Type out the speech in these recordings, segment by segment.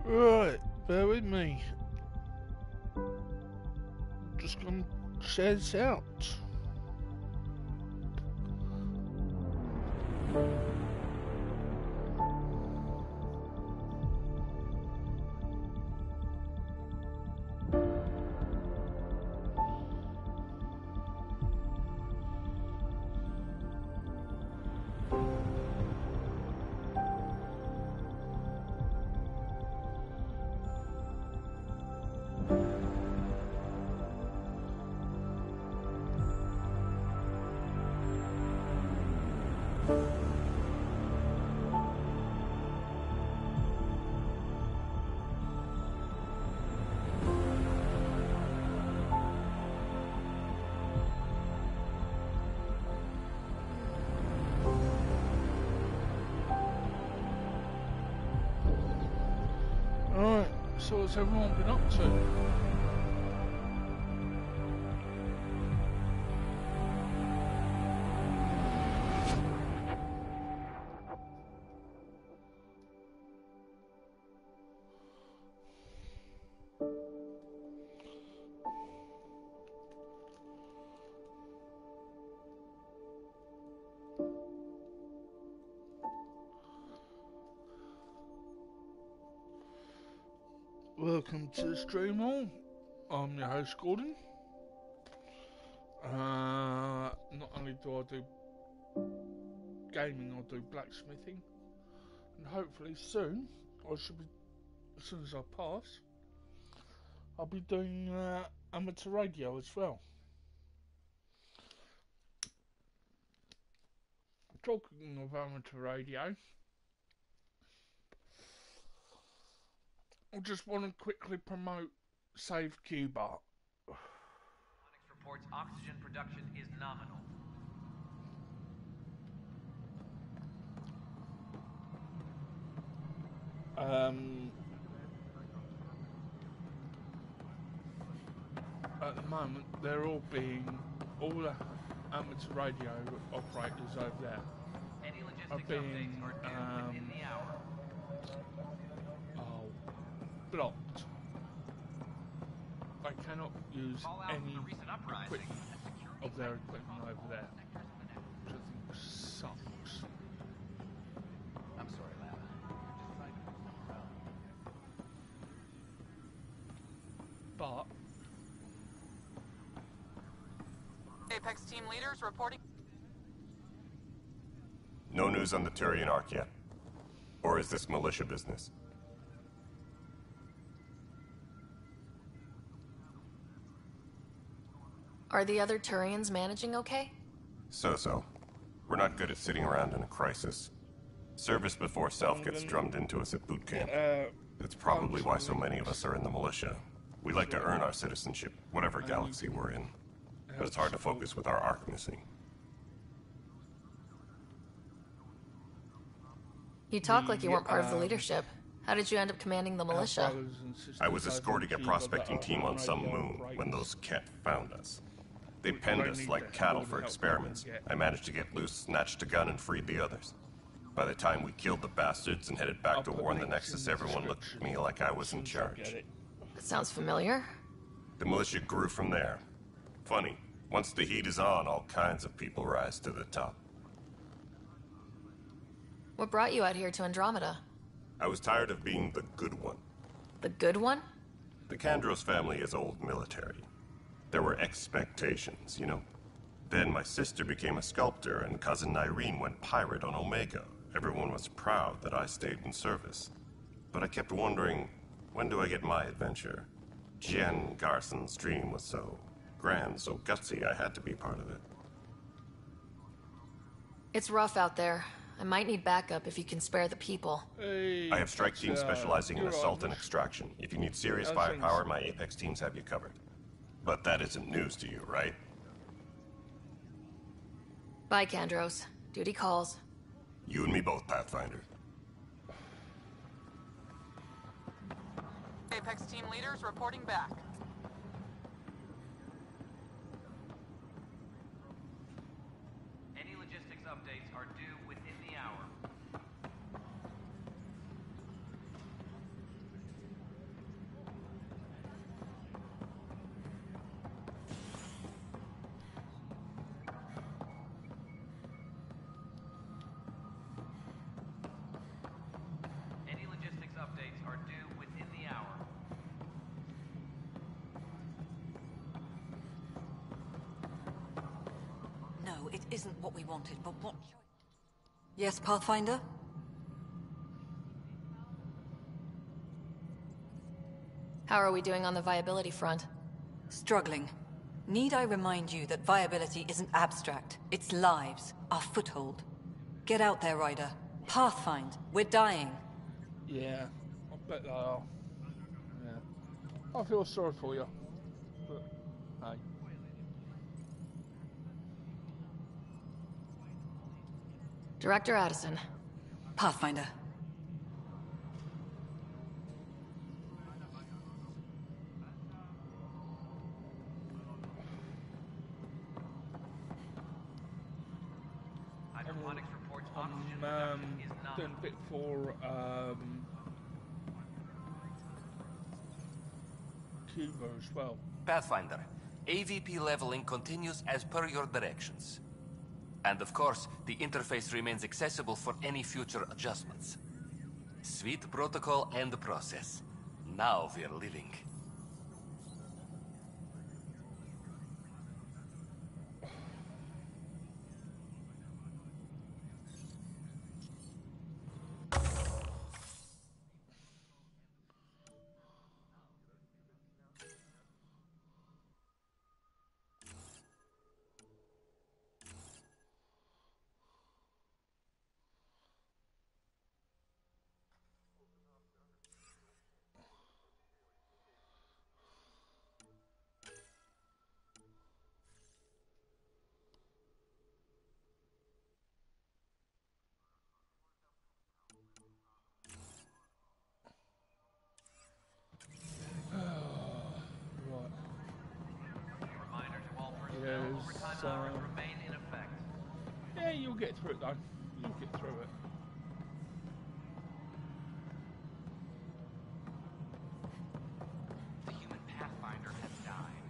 Right, bear with me. Just gonna share this out. Alright, so what's everyone been up to? Welcome to the stream all. I'm your host Gordon. Not only do I do gaming, I do blacksmithing, and hopefully soon, as soon as I pass, I'll be doing amateur radio as well. Talking of amateur radio, I just want to quickly promote Save Cuba. Reports oxygen production is nominal. At the moment, all the amateur radio operators over there Any logistics are being updates are due within the hour. blocked. They cannot use any equipment of their equipment over there, which I think sucks. I'm sorry, lad. But Apex team leaders reporting. No news on the Turian Ark yet? Or is this militia business? Are the other Turians managing okay? So-so. We're not good at sitting around in a crisis. Service before self gets drummed into us at boot camp. That's probably why so many of us are in the militia. We like to earn our citizenship, whatever galaxy we're in. But it's hard to focus with our Ark missing. You talk like you weren't part of the leadership. How did you end up commanding the militia? I was escorting a prospecting team on some moon when those Ket found us. They penned us like cattle for experiments. I managed to get loose, snatched a gun, and freed the others. By the time we killed the bastards and headed back to warn the Nexus, everyone looked at me like I was in charge. That sounds familiar. The militia grew from there. Funny, once the heat is on, all kinds of people rise to the top. What brought you out here to Andromeda? I was tired of being the good one. The good one? The Kandros family is old military. There were expectations, you know. Then my sister became a sculptor and cousin Irene went pirate on Omega. Everyone was proud that I stayed in service. But I kept wondering, when do I get my adventure? Jen Garson's dream was so grand, so gutsy, I had to be part of it. It's rough out there. I might need backup if you can spare the people. Hey, I have strike teams specializing in assault and extraction. If you need serious firepower, my Apex teams have you covered. But that isn't news to you, right? Bye, Kandros. Duty calls. You and me both, Pathfinder. Apex team leaders reporting back. Any logistics updates are due within the hour. isn't what we wanted, but what... Yes, Pathfinder? How are we doing on the viability front? Struggling. Need I remind you that viability isn't abstract? It's lives, our foothold. Get out there, Ryder. Pathfind. We're dying. Yeah, I bet they are. Yeah. I feel sorry for you. But, hey. Director Addison. Pathfinder. Hydroponics reports oxygen production is not. Doing a bit for Cuba as well. Pathfinder, AVP leveling continues as per your directions. And of course, the interface remains accessible for any future adjustments. Sweet protocol and process. Now we're living. Right. Reminder to all personnel, Yes, overtime hours remain in effect. Yeah, you'll get through it though. You'll get through it. The human Pathfinder has died.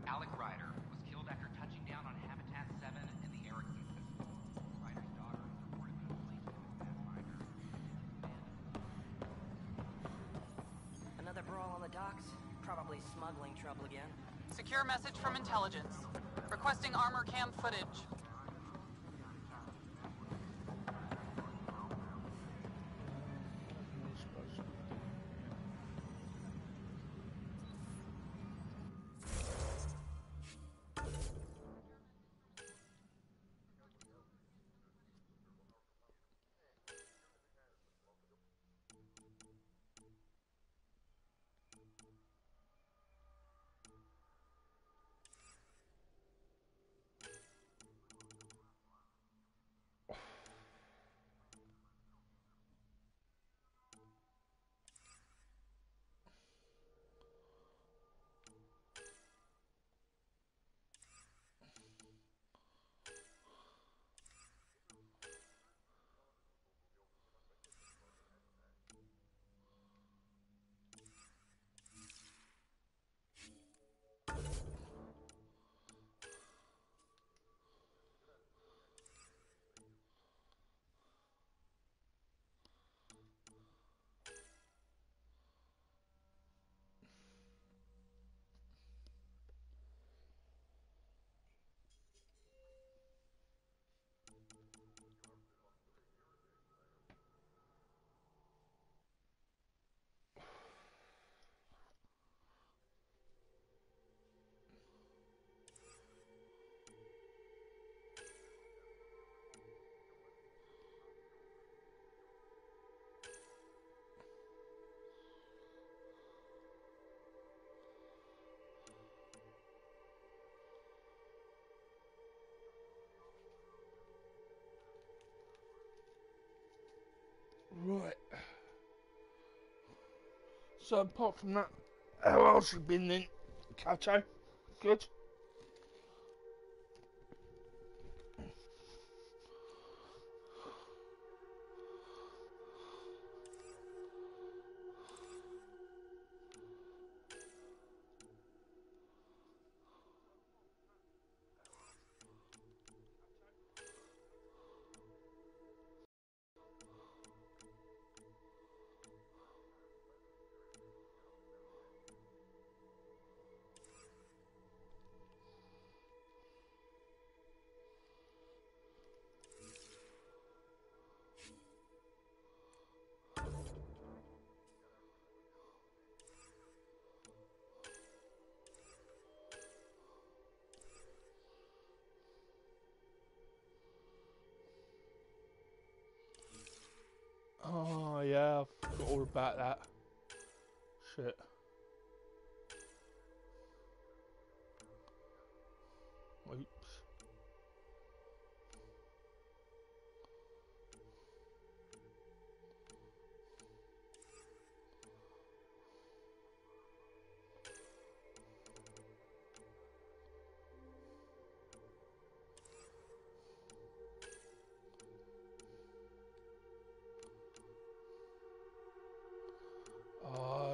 Alec Ryder was killed after touching down on Habitat 7 in the Erickson system. Ryder's daughter has reported being placed with Pathfinder. Another brawl on the docks? Probably smuggling trouble again. Secure message from intelligence. Requesting armor cam footage. Right. So apart from that, how else you been then, Cato? Good? yeah, I forgot all about that. Shit. Oops.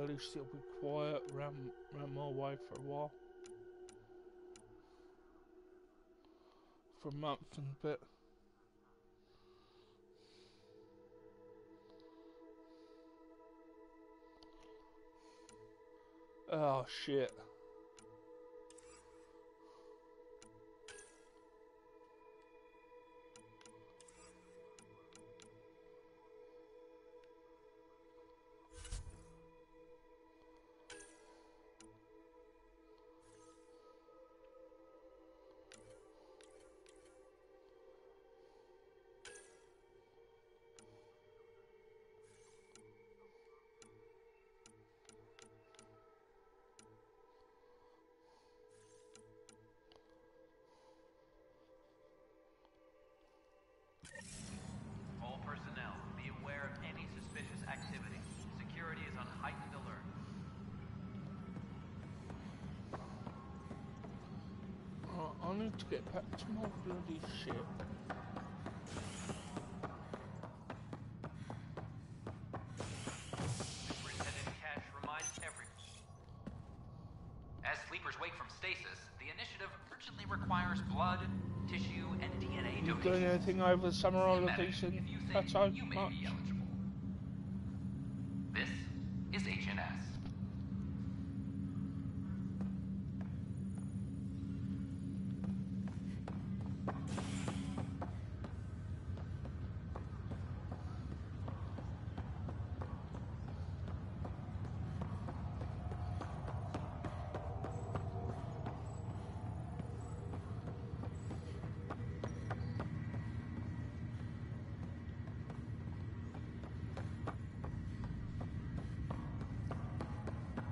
At least it'll be quiet around my way for a while. For a month and a bit. Oh shit. All personnel, be aware of any suspicious activity. Security is on heightened alert. I need to get back to my bloody ship. Superintendent Cash reminds everyone. As sleepers wake from stasis, the initiative urgently requires blood, tissue, and DNA You donations. doing anything over the summer holidays If in you think Plateau? you may Much? be eligible. This is HNS.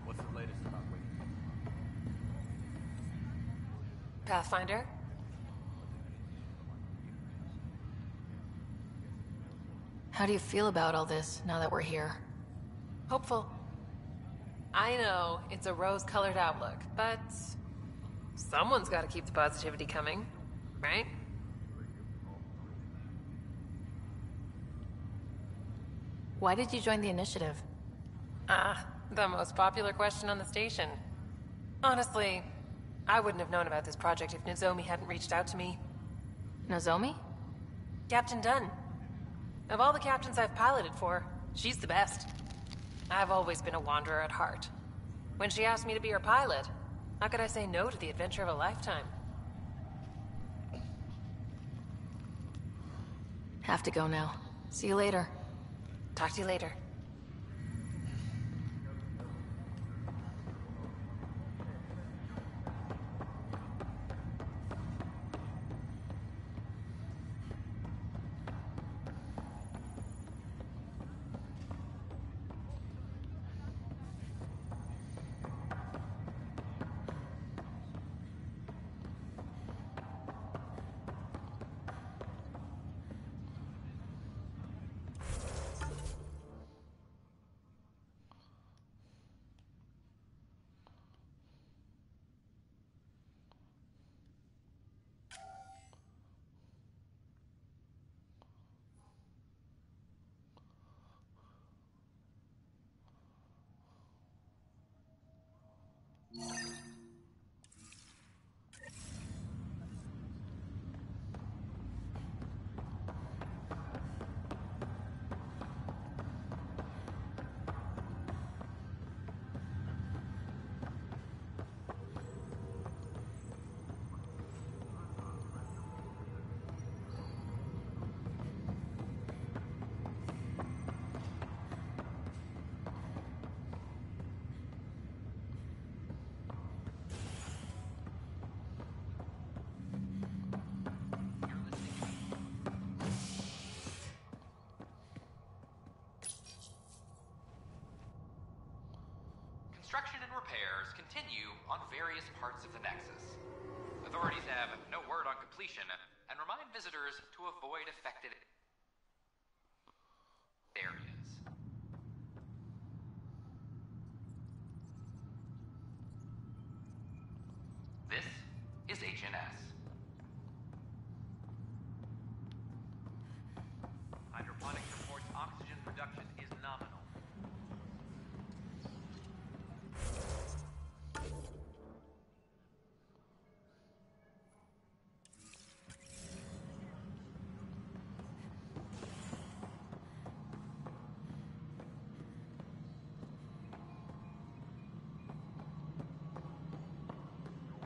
What's the latest about Wake? Pathfinder? How do you feel about all this, now that we're here? Hopeful. I know, it's a rose-colored outlook, but... someone's gotta keep the positivity coming, right? Why did you join the initiative? Ah, the most popular question on the station. Honestly, I wouldn't have known about this project if Nozomi hadn't reached out to me. Nozomi? Captain Dunn. Of all the captains I've piloted for, she's the best. I've always been a wanderer at heart. When she asked me to be her pilot, how could I say no to the adventure of a lifetime? Have to go now. See you later. Talk to you later. Construction and repairs continue on various parts of the Nexus. Authorities have no word on completion and remind visitors to avoid affected areas. This is HNS. Hydroponics reports oxygen production is nominal.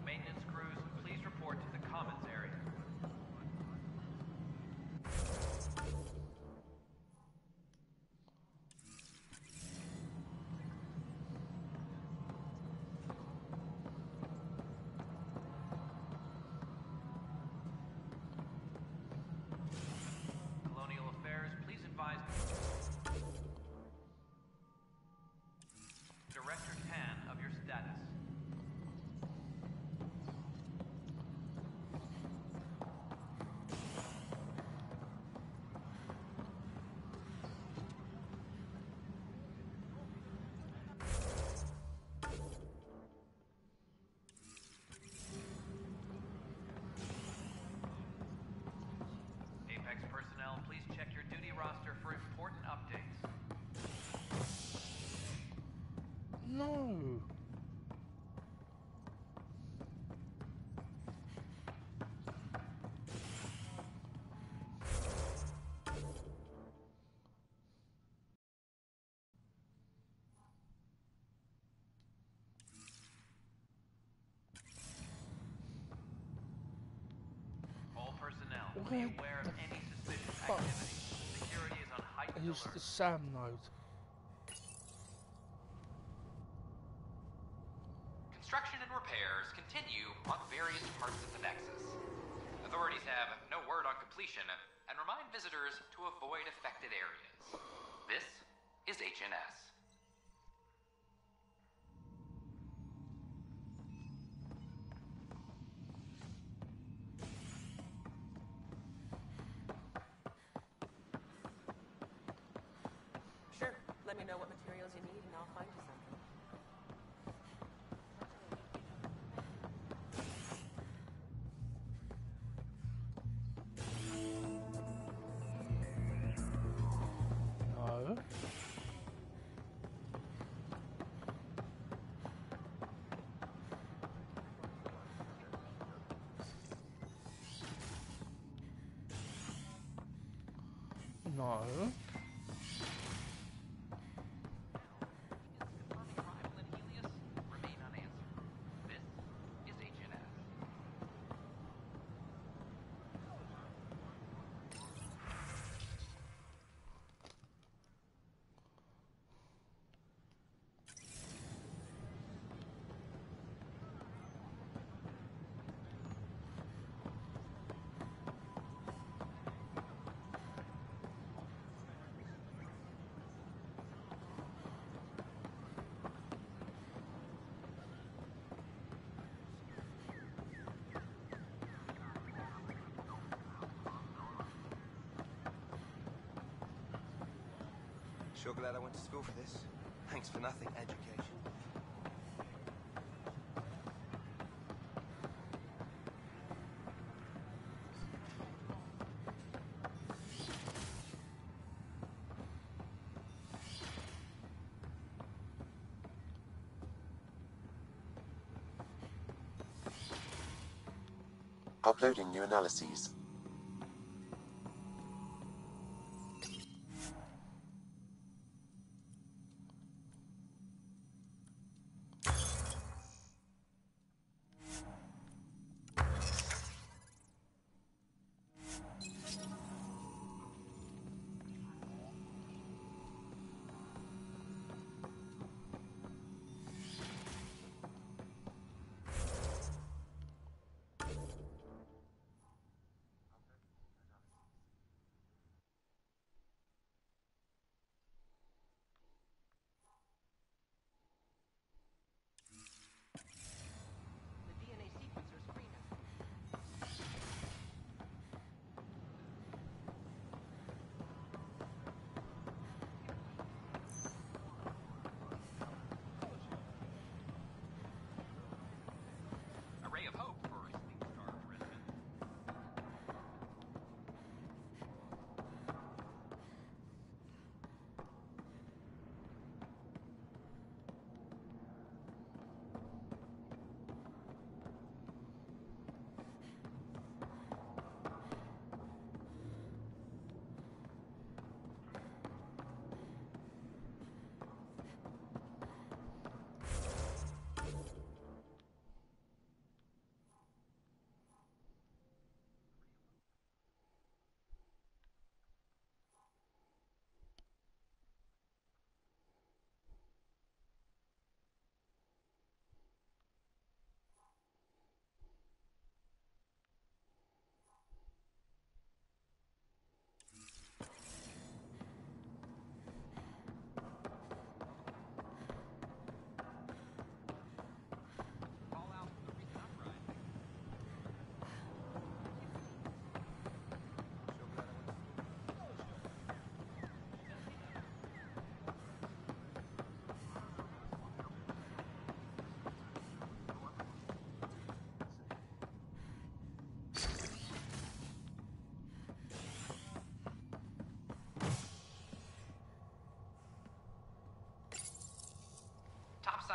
Maintenance crews, please report to the commons area. Colonial Affairs, please advise Director Tan of your status. Apex personnel, please check your duty roster for important updates. No. All personnel, be Where aware of the any suspicious fuck activity. Security is on heightened is alert. the SAM node? Construction and repairs continue on various parts of the Nexus. Authorities have no word on completion and remind visitors to avoid affected areas. This is HNS. Sure. Let me know what materials you need and I'll find you something. No. No. Confirming arrival in Helios remain unanswered. This is HNS. Sure glad I went to school for this. Thanks for nothing, education. Uploading new analyses.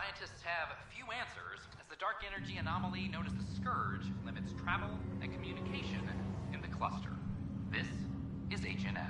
scientists have few answers, as the dark energy anomaly known as the Scourge limits travel and communication in the cluster. This is HNS.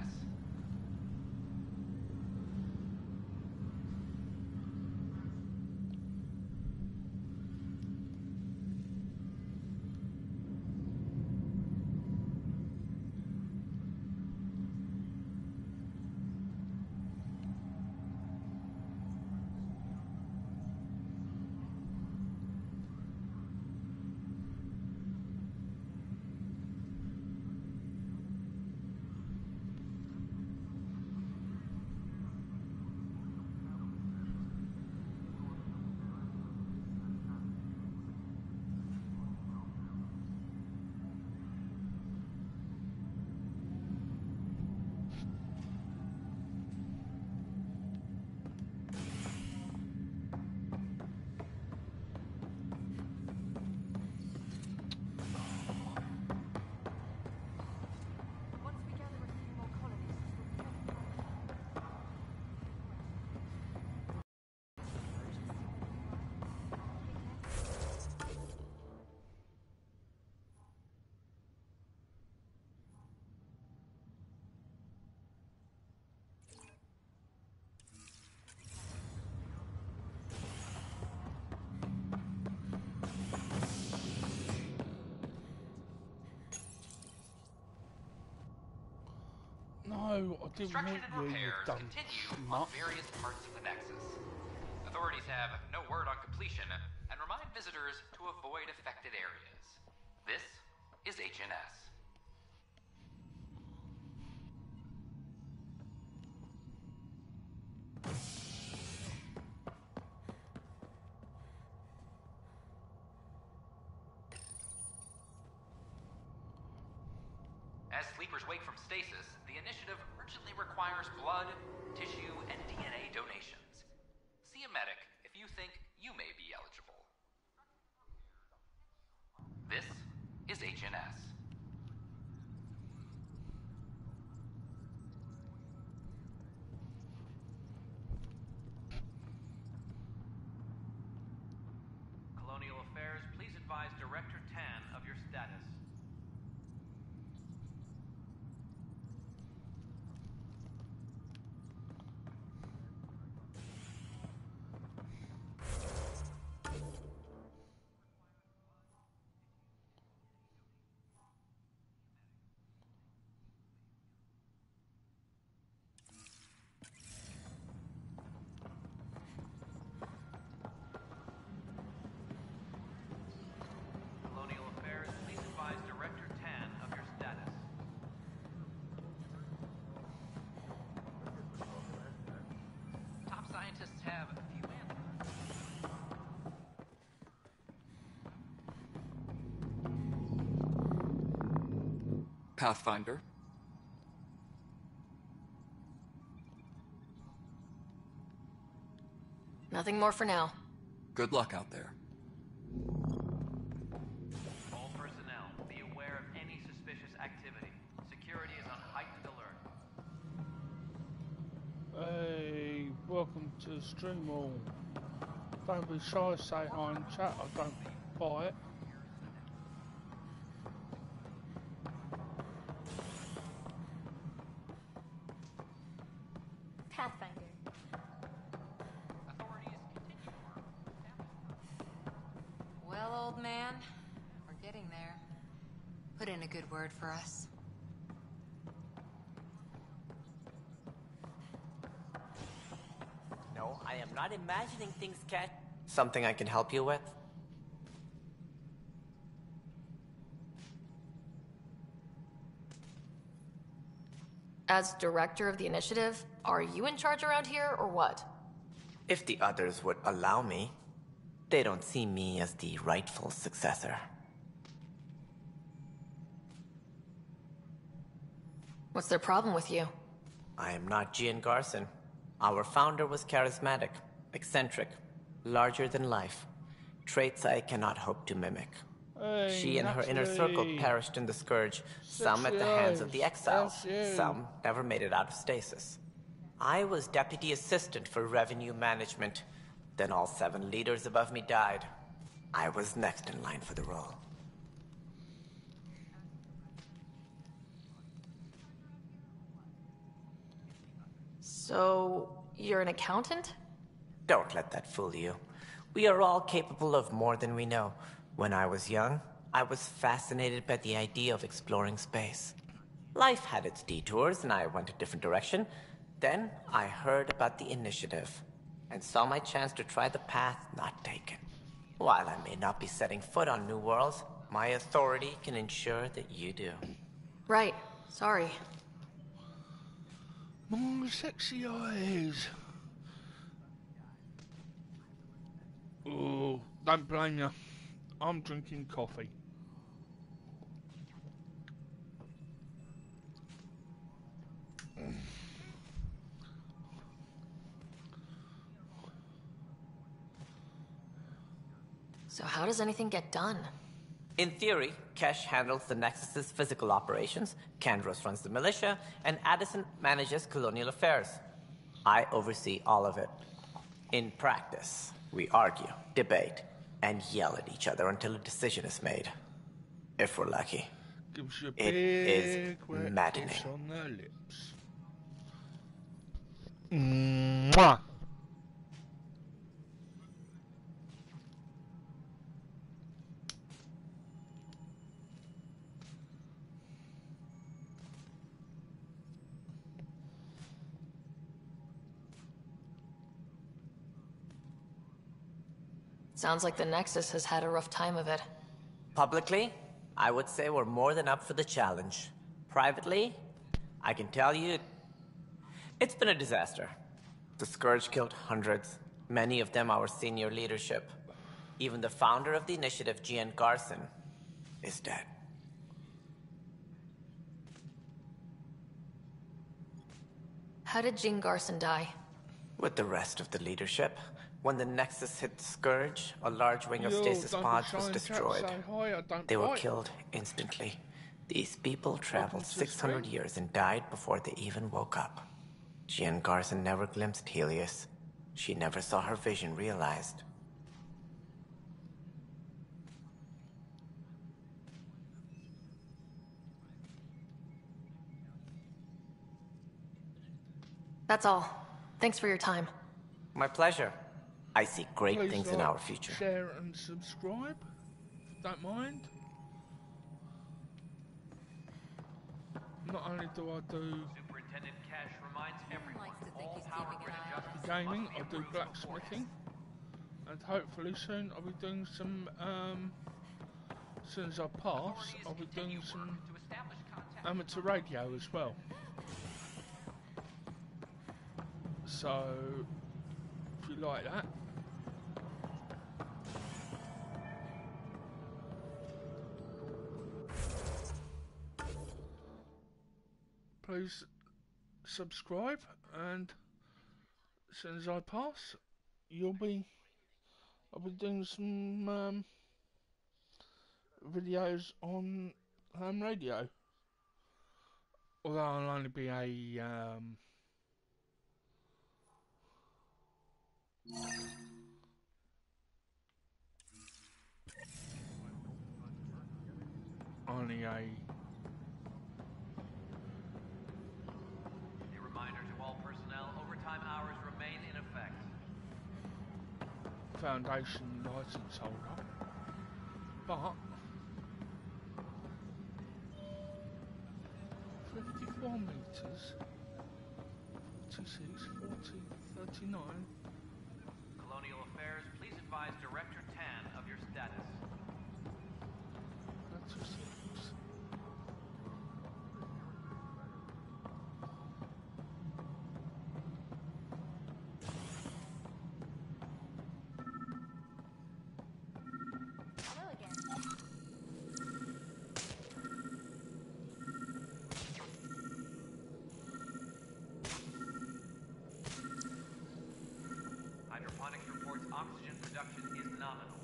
No, I didn't Construction want and you, repairs dumb continue schmuck. on various parts of the Nexus. Authorities have no word on completion and remind visitors to avoid affected areas. This is HNS. As sleepers wake from stasis, the initiative urgently requires blood, tissue, and DNA donations. See a medic if you think you may be eligible. This is HNS. Colonial Affairs, please advise Director Tan of your status. Colonial Affairs, please advise Director Tan of your status. Top scientists have few answers. Pathfinder. Nothing more for now. Good luck out there. All personnel, be aware of any suspicious activity. Security is on heightened alert. Hey, welcome to the stream all. Don't be shy, say hi in chat, I don't buy it. Pathfinder. Well, old man, we're getting there. Put in a good word for us. No, I am not imagining things, Cat. Something I can help you with? As director of the initiative, are you in charge around here, or what? If the others would allow me. They don't see me as the rightful successor. What's their problem with you? I am not Gian Garson. Our founder was charismatic, eccentric, larger than life. Traits I cannot hope to mimic. Hey, She and her inner circle perished in the Scourge, some at the hands of the Exiles, some never made it out of stasis. I was deputy assistant for revenue management. Then all 7 leaders above me died. I was next in line for the role. So, you're an accountant? Don't let that fool you. We are all capable of more than we know. When I was young, I was fascinated by the idea of exploring space. Life had its detours, and I went a different direction. Then I heard about the initiative, and saw my chance to try the path not taken. While I may not be setting foot on new worlds, my authority can ensure that you do. Right. Sorry. My sexy eyes. Oh, don't blame you. I'm drinking coffee. So how does anything get done? In theory, Kesh handles the Nexus's physical operations, Kandros runs the militia, and Addison manages colonial affairs. I oversee all of it. In practice, we argue, debate, and yell at each other until a decision is made. If we're lucky. Gives you a It is big maddening. kiss on their lips. Mwah! Sounds like the Nexus has had a rough time of it. Publicly, I would say we're more than up for the challenge. Privately, I can tell you, it's been a disaster. The Scourge killed hundreds, many of them our senior leadership. Even the founder of the initiative, Gian Garson, is dead. How did Jean Garson die? With the rest of the leadership, when the Nexus hit the Scourge, a large wing of stasis don't be pods shy was and destroyed. say hi, I don't They were bite. killed instantly. These people traveled to the 600 stream. years and died before they even woke up. Jean Garson never glimpsed Helios. She never saw her vision realized. That's all. Thanks for your time. My pleasure. I see great Please things in like, our future. share and subscribe. Don't mind. Not only do I do Superintendent Cash reminds everyone all power grid adjustments gaming, must be I do approved blacksmithing, and hopefully soon I'll be doing some. As soon as I pass, I'll be doing some amateur radio as well. So, if you like that. Please subscribe, and as soon as I pass, I'll be doing some videos on ham radio. Although I'll only be only a reminder to all personnel, overtime hours remain in effect. Foundation license holder, but 54 meters, 46, 40, 39. Colonial Affairs, please advise Director Tan of your status. 36. Hydroponics reports oxygen production is nominal.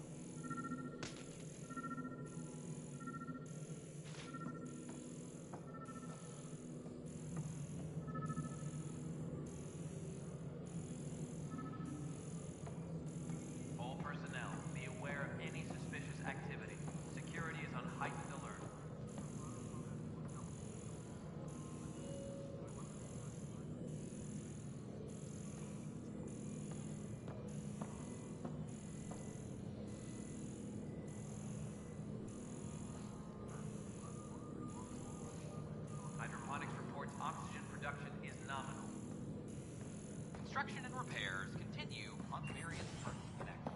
Construction and repairs continue on various parts of the nexus.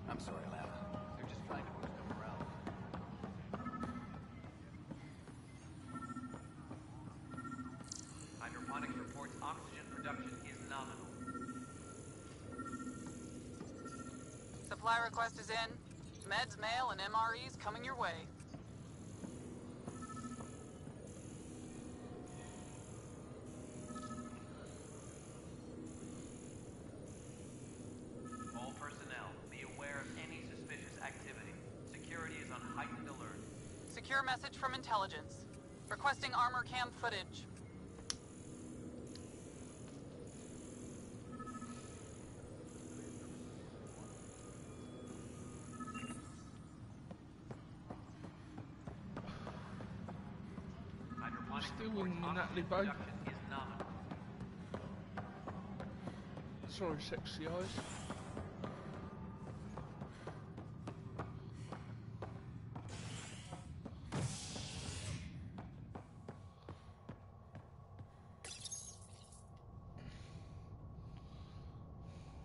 I'm sorry, Lara. They're just trying to boost up morale. Hydroponics reports oxygen production is nominal. Supply request is in. Meds, mail, and MREs coming your way. All personnel, be aware of any suspicious activity. Security is on heightened alert. Secure message from intelligence. Requesting armor cam footage. Hydroponics Still reports in Natalie oxygen Bay. production is nominal. Sorry, sexy eyes.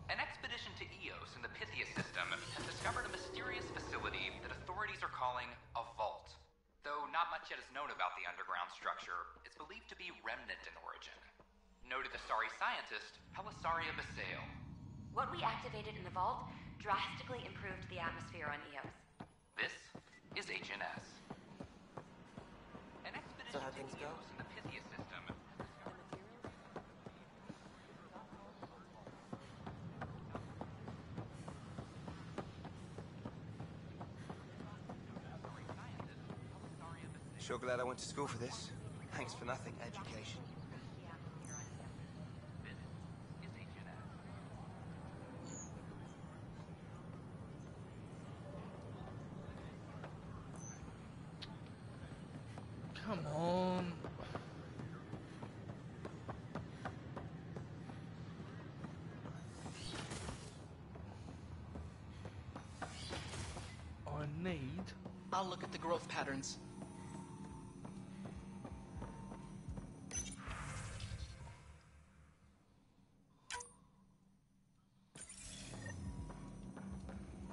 An expedition to Eos in the Pythia system has discovered a mysterious facility that authorities are calling a vault. Though not much yet is known about the underground structure, it's believed to be remnant in origin. Noted Asari scientist Helisaria Basale. What we activated in the vault drastically improved the atmosphere on Eos. This is HNS. An expedition how to things go? Eos in the Pythia system has discovered Sure glad I went to school for this. Thanks for nothing, education. Come on. I need... I'll look at the growth patterns.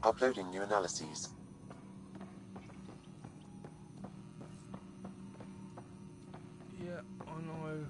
Uploading new analyses. Yeah, I know.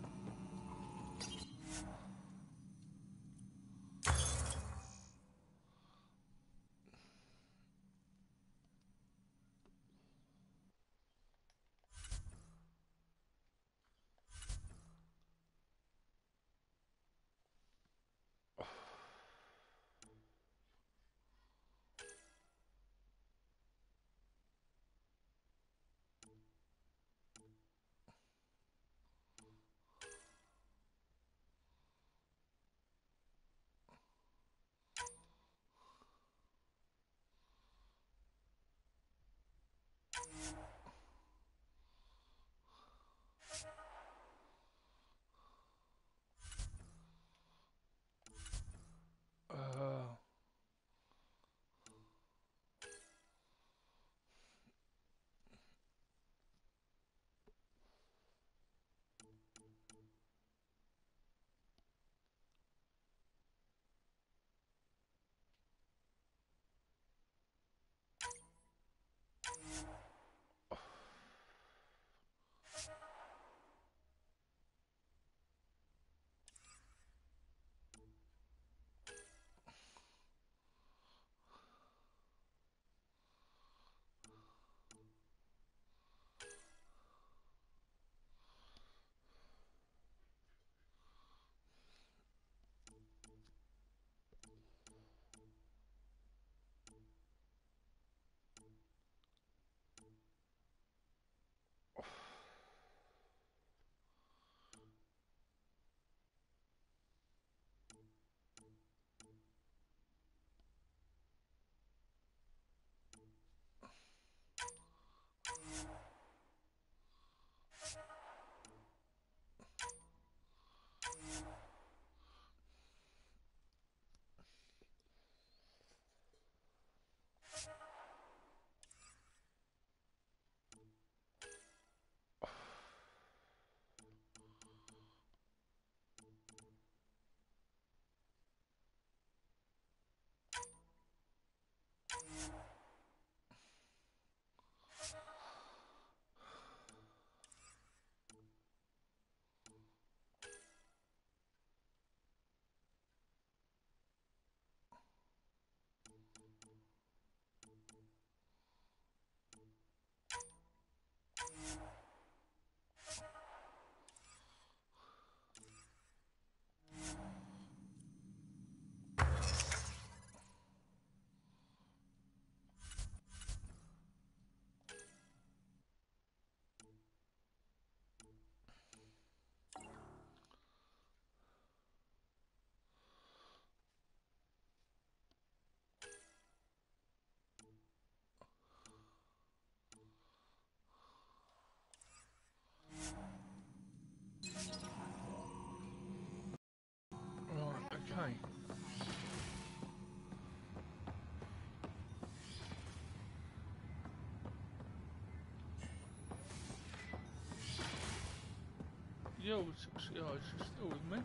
Yo, 60 eyes, you're still with me?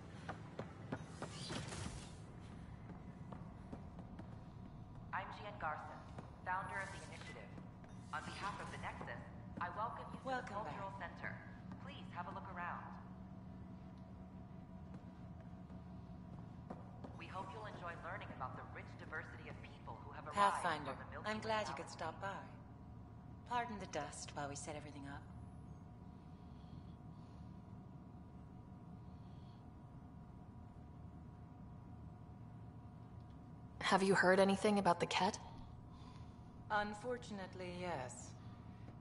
I'm Gian Garson, founder of the initiative. On behalf of the Nexus, I welcome you to the Cultural Center. Please have a look around. We hope you'll enjoy learning about the rich diversity of people who have arrived Pathfinder, from the Milky I'm Way glad you could galaxy. stop by. Pardon the dust while we set everything up. Have you heard anything about the Ket? Unfortunately, yes.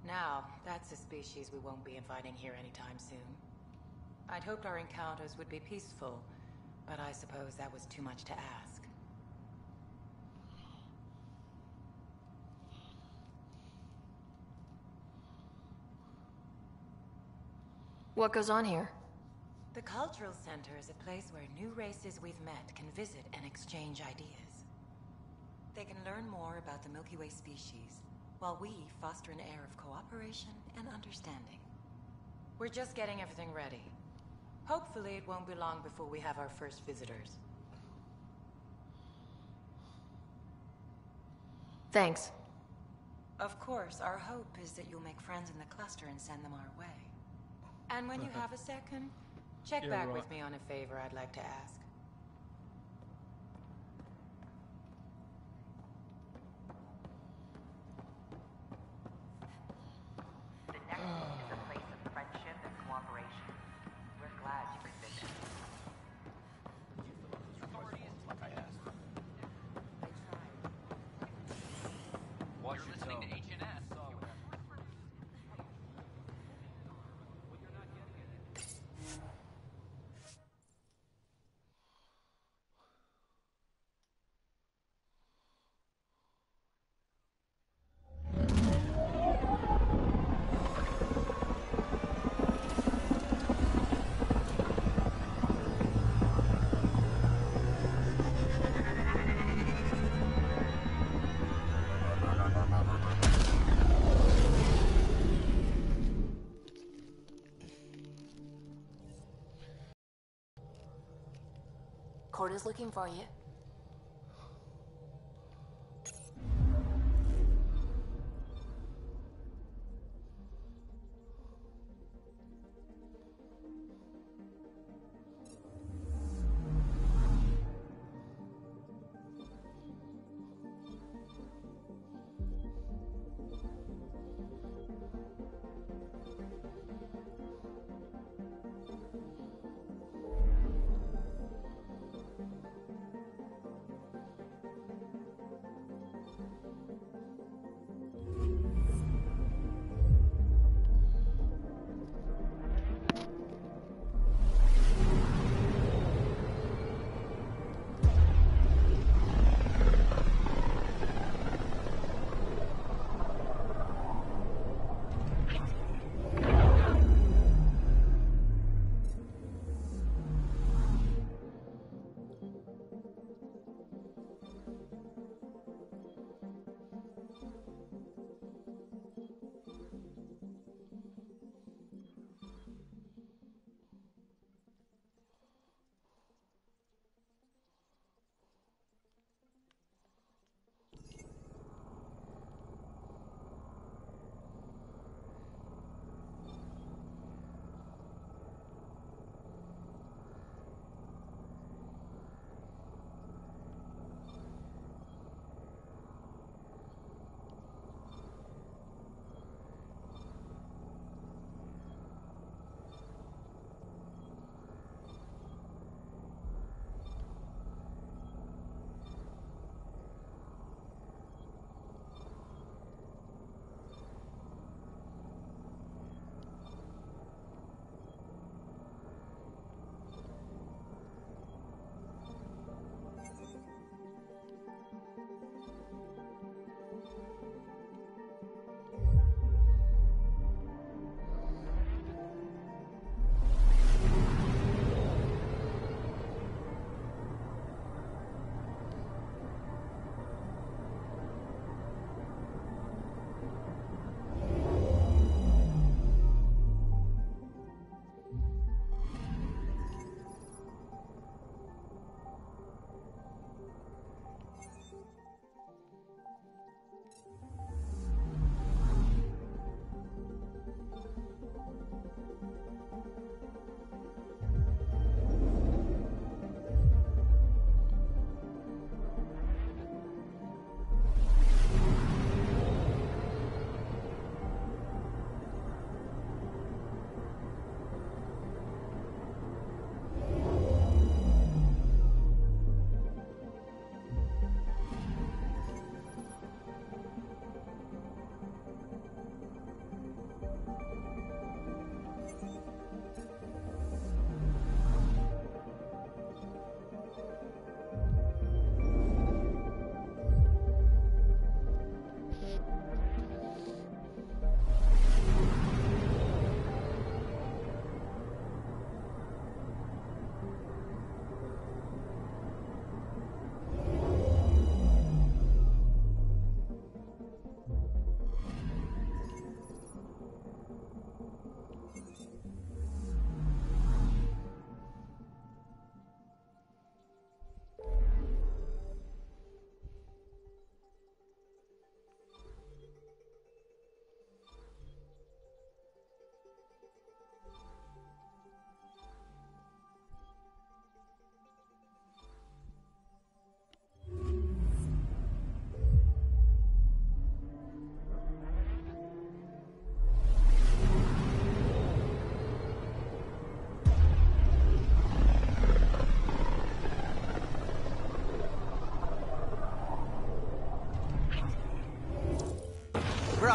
Now, that's a species we won't be inviting here anytime soon. I'd hoped our encounters would be peaceful, but I suppose that was too much to ask. What goes on here? The Cultural Center is a place where new races we've met can visit and exchange ideas. They can learn more about the Milky Way species, while we foster an air of cooperation and understanding. We're just getting everything ready. Hopefully it won't be long before we have our first visitors. Thanks. Of course, our hope is that you'll make friends in the cluster and send them our way. And when you have a second, check Yeah, back right. with me on a favor I'd like to ask. The Nexus is a place of friendship and cooperation. We're glad you could visit. Watch You're your listening tone. to HNS. Corda's looking for you.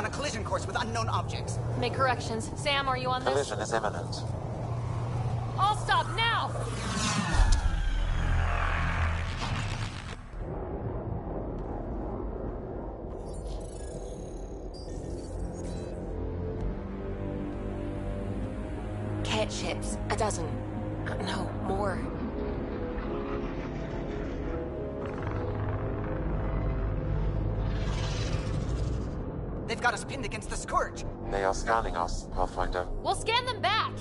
on a collision course with unknown objects. Make corrections. Sam, are you on this? Collision is imminent. I'll stop now! Cat ships. A dozen. No, more. They've got us pinned against the Scourge. They are scanning us, Pathfinder. We'll scan them back!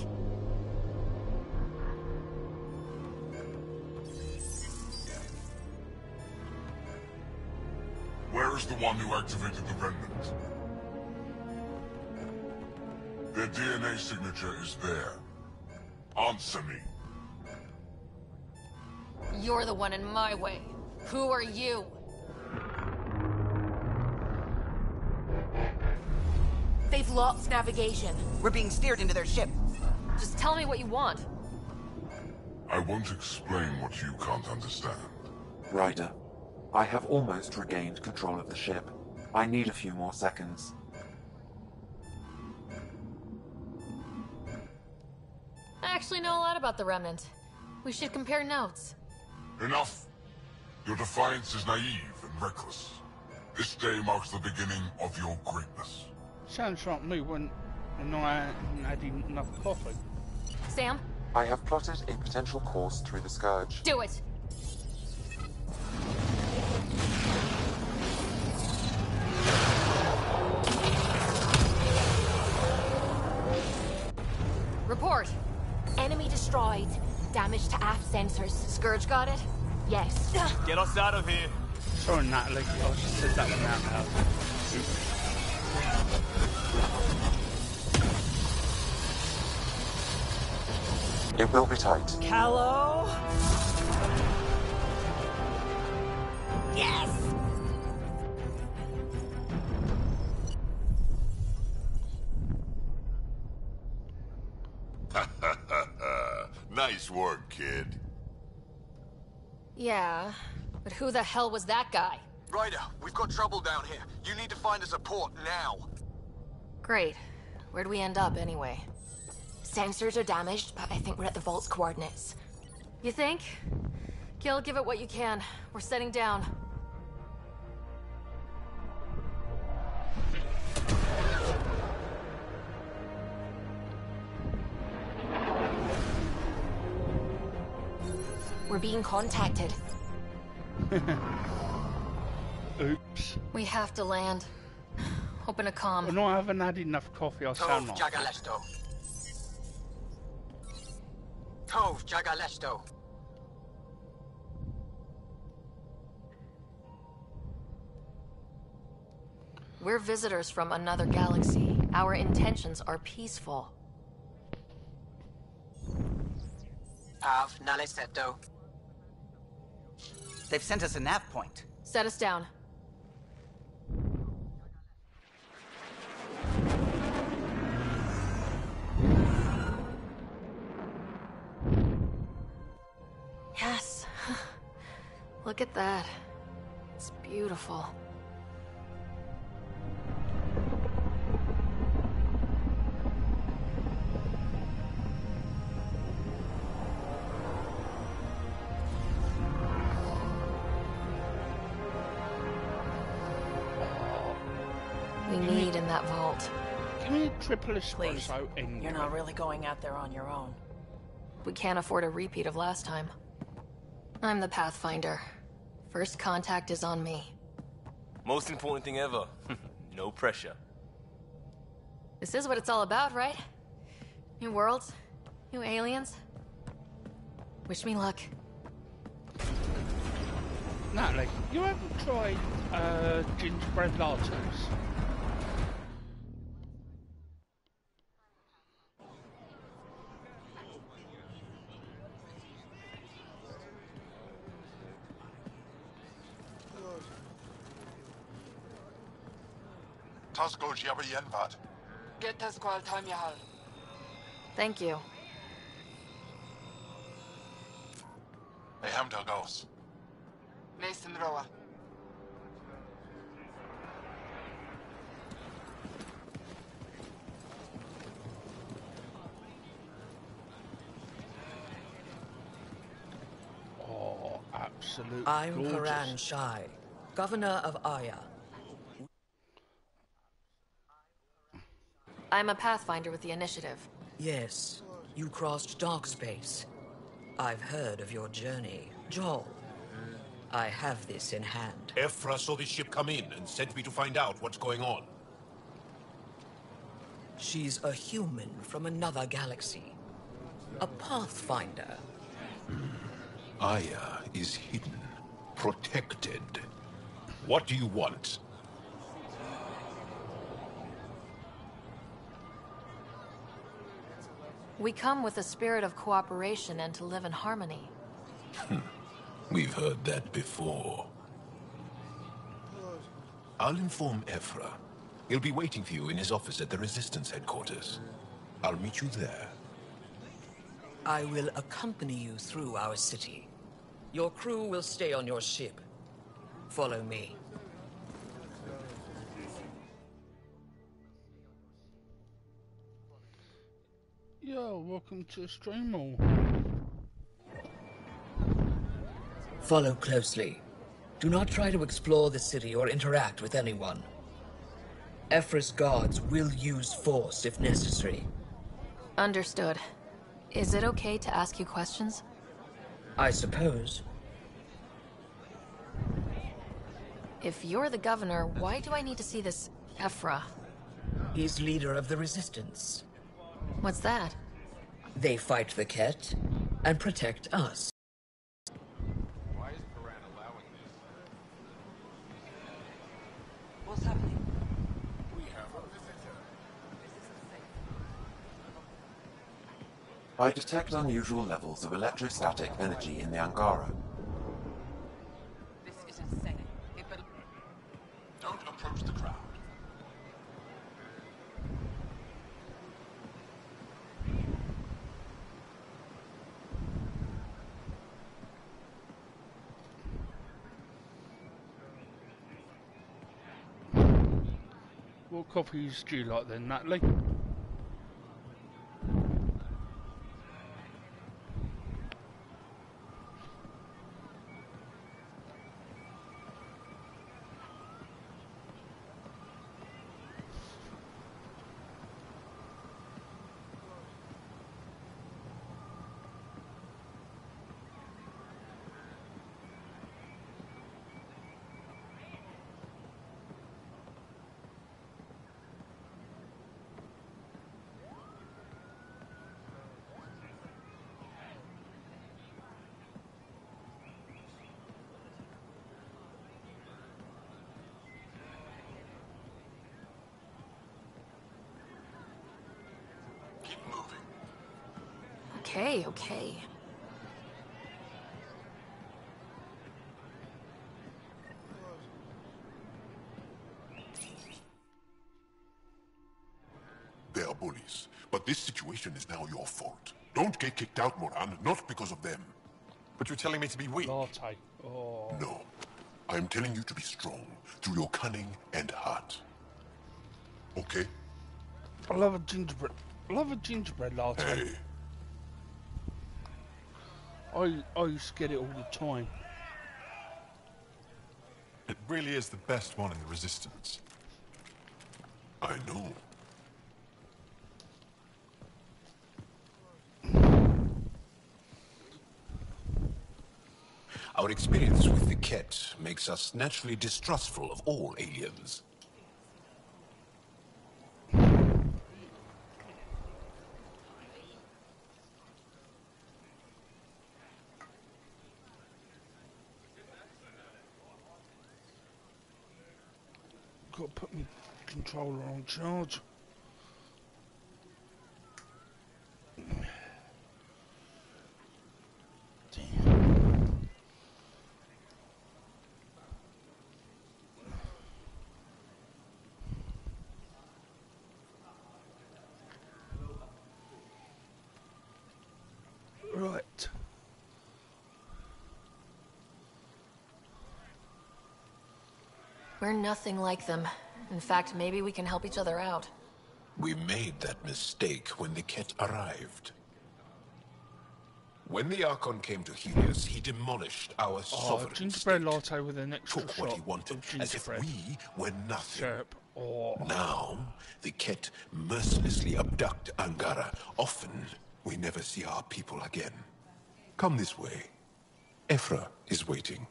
Where is the one who activated the Remnant? Their DNA signature is there. Answer me. You're the one in my way. Who are you? They've lost navigation. We're being steered into their ship. Just tell me what you want. I won't explain what you can't understand. Ryder, I have almost regained control of the ship. I need a few more seconds. I actually know a lot about the Remnant. We should compare notes. Enough! Your defiance is naive and reckless. This day marks the beginning of your greatness. Sounds like me when I hadn't had enough coffee. Sam? I have plotted a potential course through the Scourge. Do it! Report! Enemy destroyed. Damage to aft sensors. Scourge got it? Yes. Get us out of here. Sorry, Natalie. I just said that one out loud. Oops. It will be tight. Callow? Yes! Nice work, kid. Yeah, but who the hell was that guy? Ryder, we've got trouble down here. You need to find us a port now. Great. Where'd we end up, anyway? Sensors are damaged, but I think we're at the vault's coordinates. You think? Gil, give it what you can. We're setting down. We're being contacted. Oops. We have to land. Open a comm. Well, no, I haven't had enough coffee. I sound like that. Tove Jagalesto. We're visitors from another galaxy. Our intentions are peaceful. Av Naleseto. They've sent us a nav point. Set us down. Yes. Look at that. It's beautiful. We need in that vault. Give me a triple espresso in. You're not really going out there on your own. We can't afford a repeat of last time. I'm the Pathfinder. First contact is on me. Most important thing ever. No pressure. This is what it's all about, right? New worlds, new aliens. Wish me luck. Natalie, you haven't tried gingerbread lattes? Tasco Jabba Yenvat. Get Tasqual Tamyahal. Thank you. Eham Dalgos. Mason Roa. absolute I'm gorgeous. Paran Shai, Governor of Aya. I'm a Pathfinder with the Initiative. Yes, you crossed dark space. I've heard of your journey, Joel. I have this in hand. Ephra saw this ship come in and sent me to find out what's going on. She's a human from another galaxy. A Pathfinder. Aya is hidden, protected. What do you want? We come with a spirit of cooperation and to live in harmony. We've heard that before. I'll inform Ephra. He'll be waiting for you in his office at the Resistance headquarters. I'll meet you there. I will accompany you through our city. Your crew will stay on your ship. Follow me. Yo, welcome to Stream Mall. Follow closely. Do not try to explore the city or interact with anyone. Ephra's guards will use force if necessary. Understood. Is it okay to ask you questions? I suppose. If you're the governor, why do I need to see this Ephra? He's leader of the Resistance. What's that? They fight the Ket and protect us. Why is Paran allowing this? What's happening? We have a visitor. I detect unusual levels of electrostatic energy in the Angara. This is insane. Don't approach the crowd. What coffees do you like then, Natalie? Okay. They are bullies, but this situation is now your fault. Don't get kicked out, Moran, not because of them. But you're telling me to be weak? Latte. Oh. No. I'm telling you to be strong through your cunning and heart. Okay? I love a gingerbread. I love a gingerbread latte. Hey. I used to get it all the time. It really is the best one in the Resistance. I know. Our experience with the Ket makes us naturally distrustful of all aliens. Got to put my controller on charge. Right. We're nothing like them. In fact, maybe we can help each other out. We made that mistake when the Ket arrived. When the Archon came to Helios, he demolished our sovereign gingerbread state. latte with an extra Took what he shot wanted, of as if gingerbread we were nothing. syrup. Oh. Now, the Ket mercilessly abduct Angara. Often, we never see our people again. Come this way. Ephra is waiting.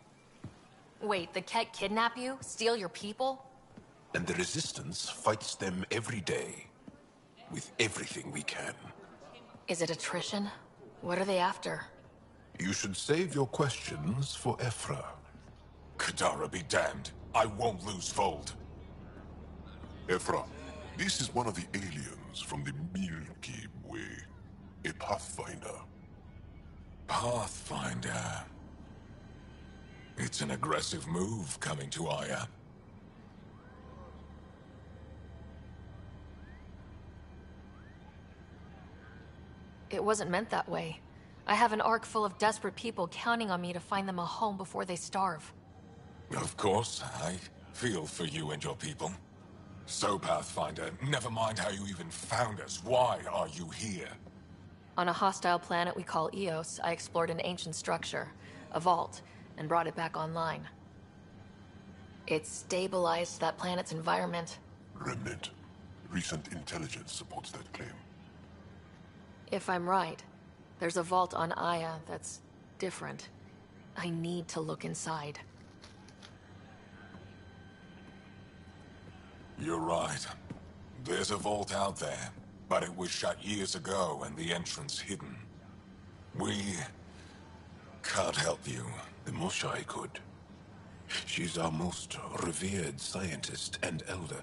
Wait, the Ket kidnap you? Steal your people? And the Resistance fights them every day. With everything we can. Is it attrition? What are they after? You should save your questions for Ephra. Kadara be damned. I won't lose Fold. Ephra, this is one of the aliens from the Milky Way. A Pathfinder. Pathfinder. It's an aggressive move coming to Aya. It wasn't meant that way. I have an ark full of desperate people counting on me to find them a home before they starve. Of course, I feel for you and your people. So, Pathfinder, never mind how you even found us. Why are you here? On a hostile planet we call Eos, I explored an ancient structure, a vault, and brought it back online. It stabilized that planet's environment. Remnant. Recent intelligence supports that claim. If I'm right, there's a vault on Aya that's different. I need to look inside. You're right. There's a vault out there, but it was shut years ago and the entrance hidden. We can't help you. The Moshai could. She's our most revered scientist and elder.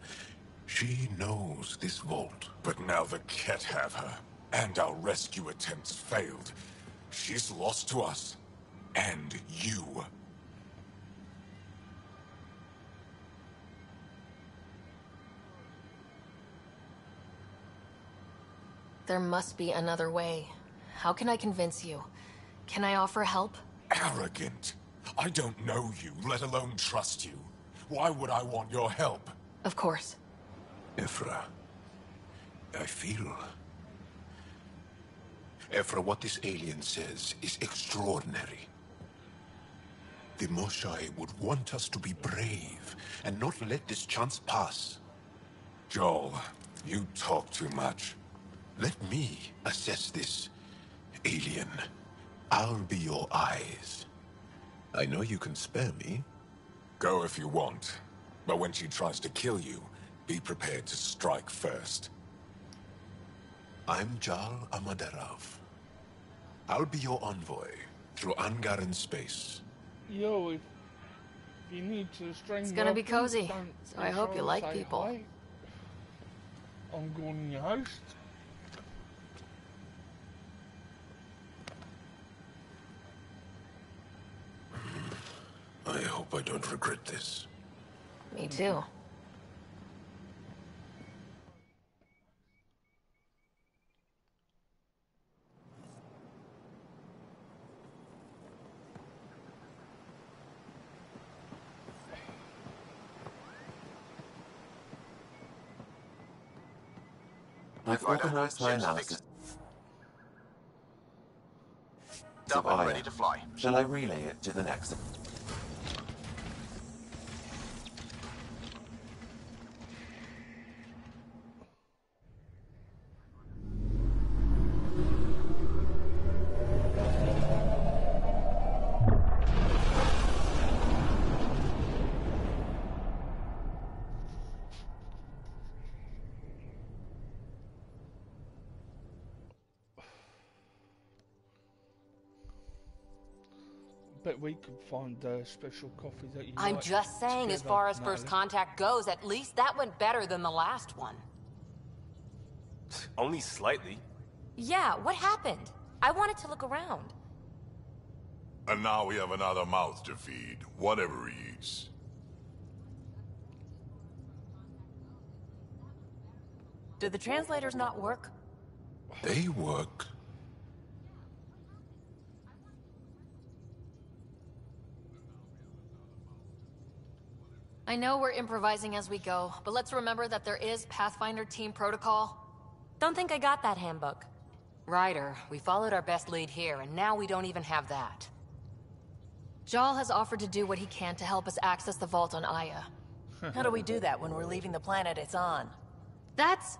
She knows this vault. But now the Ket have her, and our rescue attempts failed. She's lost to us. And you. There must be another way. How can I convince you? Can I offer help? Arrogant. I don't know you, let alone trust you. Why would I want your help? Of course. Ephra, I feel... Ephra, what this alien says is extraordinary. The Moshai would want us to be brave and not let this chance pass. Joel, you talk too much. Let me assess this, alien. I'll be your eyes. I know you can spare me. Go if you want. But when she tries to kill you, be prepared to strike first. I'm Jal Amaderov. I'll be your envoy through Angaran space. Yo, if you need to string It's gonna be weapons, cozy, don't so I hope you like say people. hi. I'm Gordon, your host. I hope I don't regret this. Me too. I've organized my analysis of Aya. Ready to fly. Shall I relay it to the next? Bet we could find a special coffee that you I'm like just saying, as together, far as first Natalie. contact goes, at least that went better than the last one. Only slightly. Yeah, what happened? I wanted to look around. And now we have another mouth to feed, whatever he eats. Did the translators not work? They work. I know we're improvising as we go, but let's remember that there is Pathfinder team protocol. Don't think I got that handbook. Ryder, we followed our best lead here, and now we don't even have that. Jal has offered to do what he can to help us access the vault on Aya. How do we do that when we're leaving the planet it's on? That's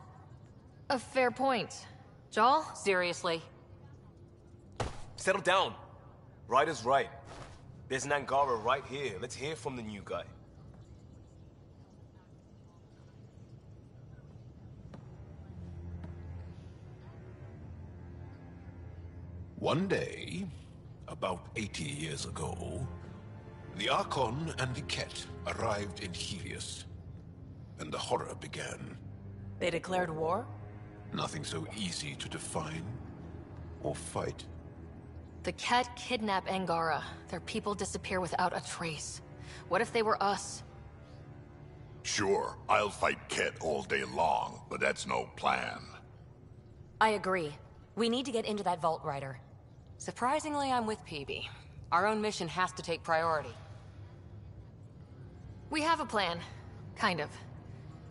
a fair point. Jal? Seriously? Settle down. Ryder's right. There's an Angara right here. Let's hear from the new guy. One day, about 80 years ago, the Archon and the Ket arrived in Helios, and the horror began. They declared war? Nothing so easy to define or fight. The Ket kidnap Angara. Their people disappear without a trace. What if they were us? Sure, I'll fight Ket all day long, but that's no plan. I agree. We need to get into that vault, Ryder. Surprisingly, I'm with PB. Our own mission has to take priority. We have a plan. Kind of.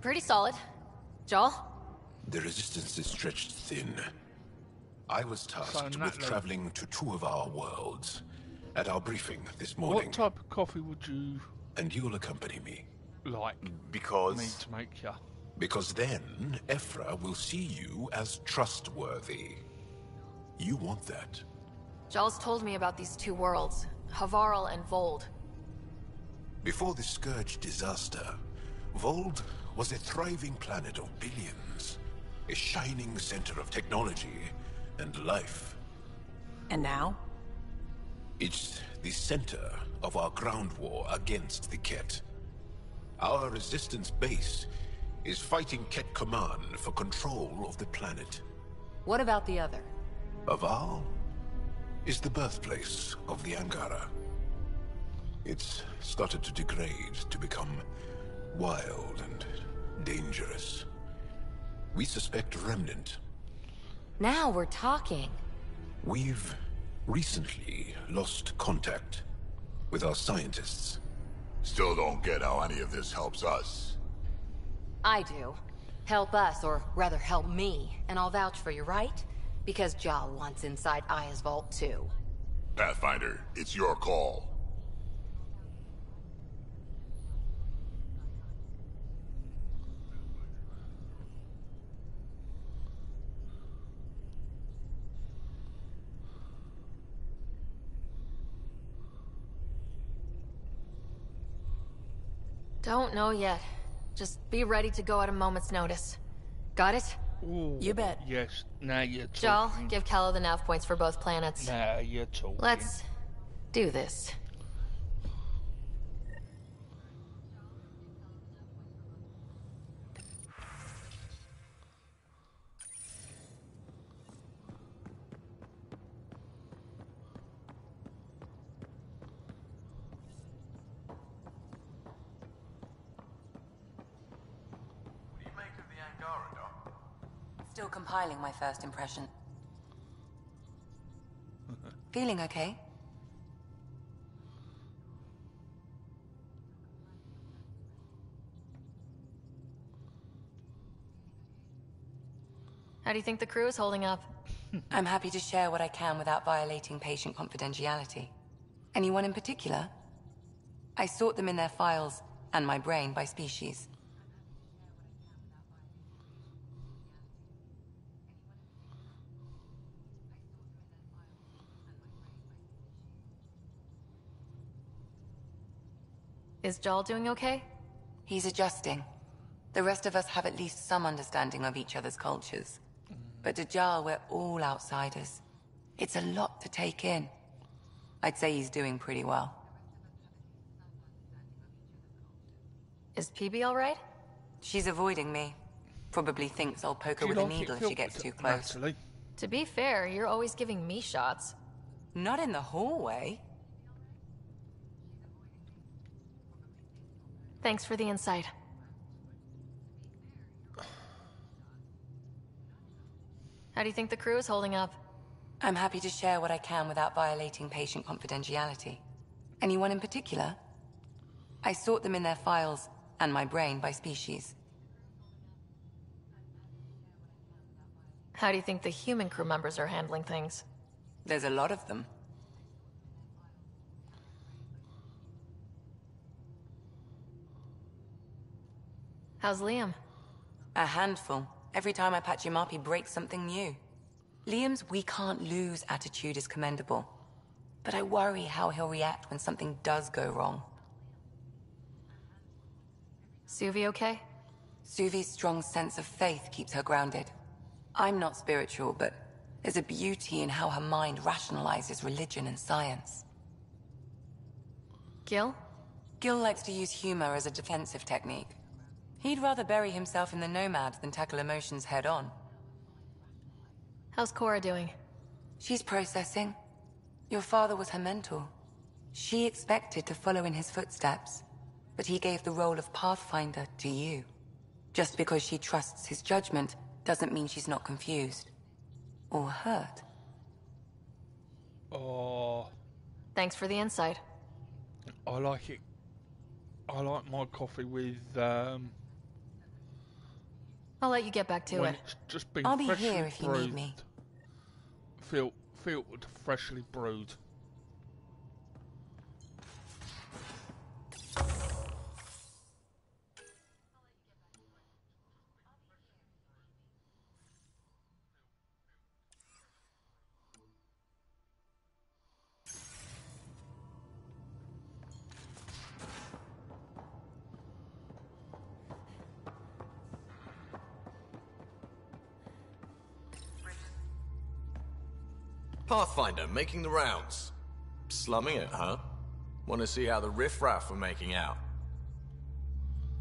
Pretty solid. Jal? The resistance is stretched thin. I was tasked with traveling to two of our worlds at our briefing this morning. What type of coffee would you... And you'll accompany me. Like... Because... ...me to make ya? Because then, Ephra will see you as trustworthy. You want that. Jal's told me about these two worlds, Havaral and Vold. Before the Scourge disaster, Vold was a thriving planet of billions. A shining center of technology and life. And now? It's the center of our ground war against the Ket. Our resistance base is fighting Ket Command for control of the planet. What about the other? Aval is the birthplace of the Angara. It's started to degrade, to become wild and dangerous. We suspect Remnant. Now we're talking. We've recently lost contact with our scientists. Still don't get how any of this helps us. I do. Help us, or rather help me, and I'll vouch for you, right? Because Jal wants inside Aya's vault too. Pathfinder, it's your call. Don't know yet. Just be ready to go at a moment's notice. Got it? Ooh, you bet. Yes, now you're talking. Jal, give Kella the nav points for both planets. Now you're talking. Let's do this. Still compiling my first impression. Feeling okay? How do you think the crew is holding up? I'm happy to share what I can without violating patient confidentiality. Anyone in particular? I sort them in their files and my brain by species. Is Jal doing okay? He's adjusting. The rest of us have at least some understanding of each other's cultures. But to Jal, we're all outsiders. It's a lot to take in. I'd say he's doing pretty well. Is PB alright? She's avoiding me. Probably thinks I'll poke her with a needle if she gets too close. Natalie. To be fair, you're always giving me shots. Not in the hallway. Thanks for the insight. How do you think the crew is holding up? I'm happy to share what I can without violating patient confidentiality. Anyone in particular? I sort them in their files and my brain by species. How do you think the human crew members are handling things? There's a lot of them. How's Liam? A handful. Every time I patch him up, he breaks something new. Liam's "we can't lose" attitude is commendable. But I worry how he'll react when something does go wrong. Suvi okay? Suvi's strong sense of faith keeps her grounded. I'm not spiritual, but there's a beauty in how her mind rationalizes religion and science. Gil? Gil likes to use humor as a defensive technique. He'd rather bury himself in the Nomad than tackle emotions head-on. How's Cora doing? She's processing. Your father was her mentor. She expected to follow in his footsteps, but he gave the role of Pathfinder to you. Just because she trusts his judgment doesn't mean she's not confused. Or hurt. Oh. Thanks for the insight. I like it. I like my coffee with, I'll let you get back to it. It's just been I'll be freshly here if you brewed. need me. Filtered, freshly brewed. Pathfinder, making the rounds. Slumming it, huh? Want to see how the riffraff are making out?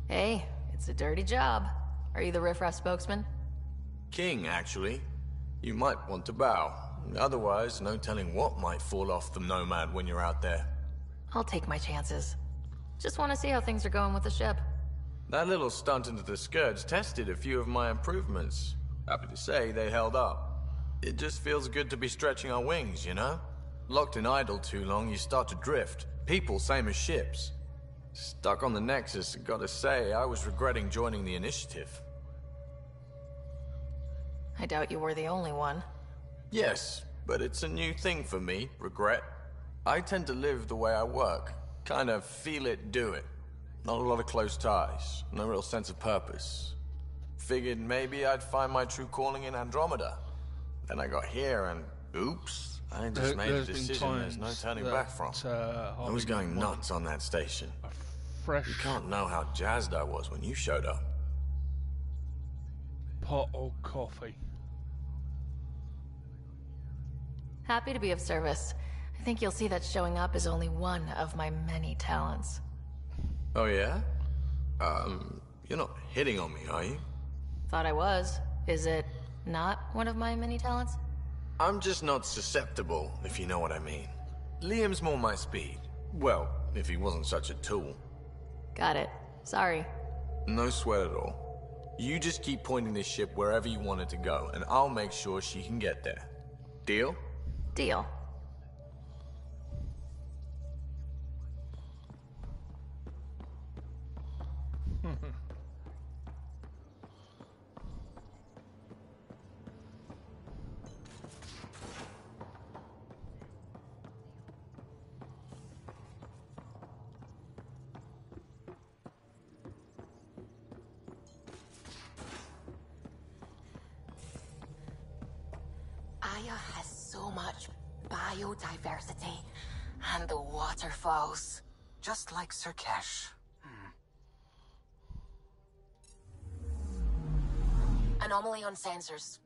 Hey, it's a dirty job. Are you the riffraff spokesman? King, actually. You might want to bow. Otherwise, no telling what might fall off the Nomad when you're out there. I'll take my chances. Just want to see how things are going with the ship. That little stunt into the Scourge tested a few of my improvements. Happy to say they held up. It just feels good to be stretching our wings, you know? Locked in idle too long, you start to drift. People, same as ships. Stuck on the Nexus, gotta say, I was regretting joining the Initiative. I doubt you were the only one. Yes, but it's a new thing for me, regret. I tend to live the way I work. Kind of feel it, do it. Not a lot of close ties, no real sense of purpose. Figured maybe I'd find my true calling in Andromeda. Then I got here and, oops, I just made a decision there's no turning back from. I was going nuts on that station. You can't know how jazzed I was when you showed up. Pot of coffee. Happy to be of service. I think you'll see that showing up is only one of my many talents. Oh yeah? You're not hitting on me, are you? Thought I was. Is it not one of my many talents? I'm just not susceptible, if you know what I mean. Liam's more my speed. Well, if he wasn't such a tool. Got it. Sorry. No sweat at all. You just keep pointing this ship wherever you want it to go, and I'll make sure she can get there. Deal? Deal. Aya has so much biodiversity and the waterfalls. Just like Sirkesh. Anomaly on sensors.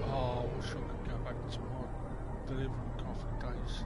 Oh, I wish I could go back to my delivering coffee days.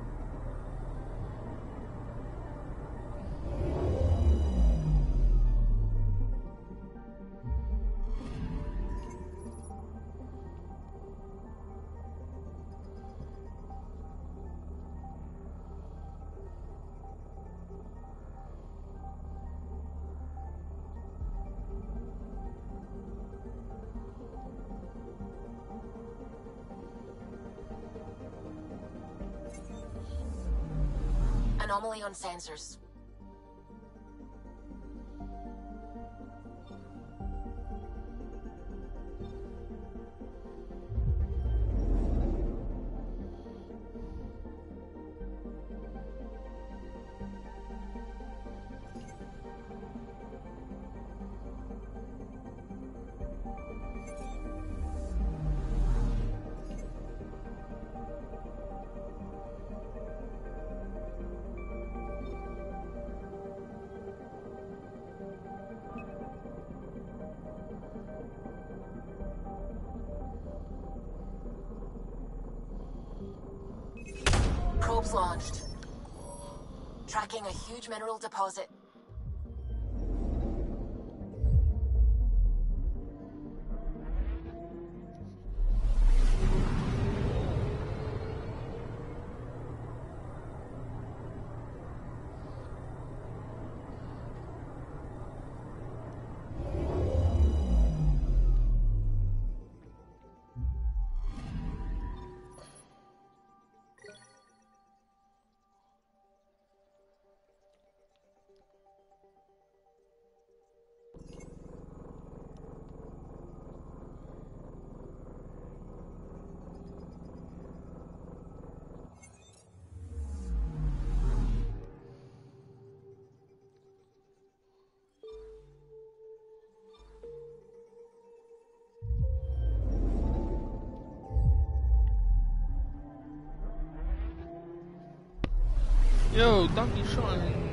Anomaly on sensors. Probes launched. Tracking a huge mineral deposit. Yo, don't be shy and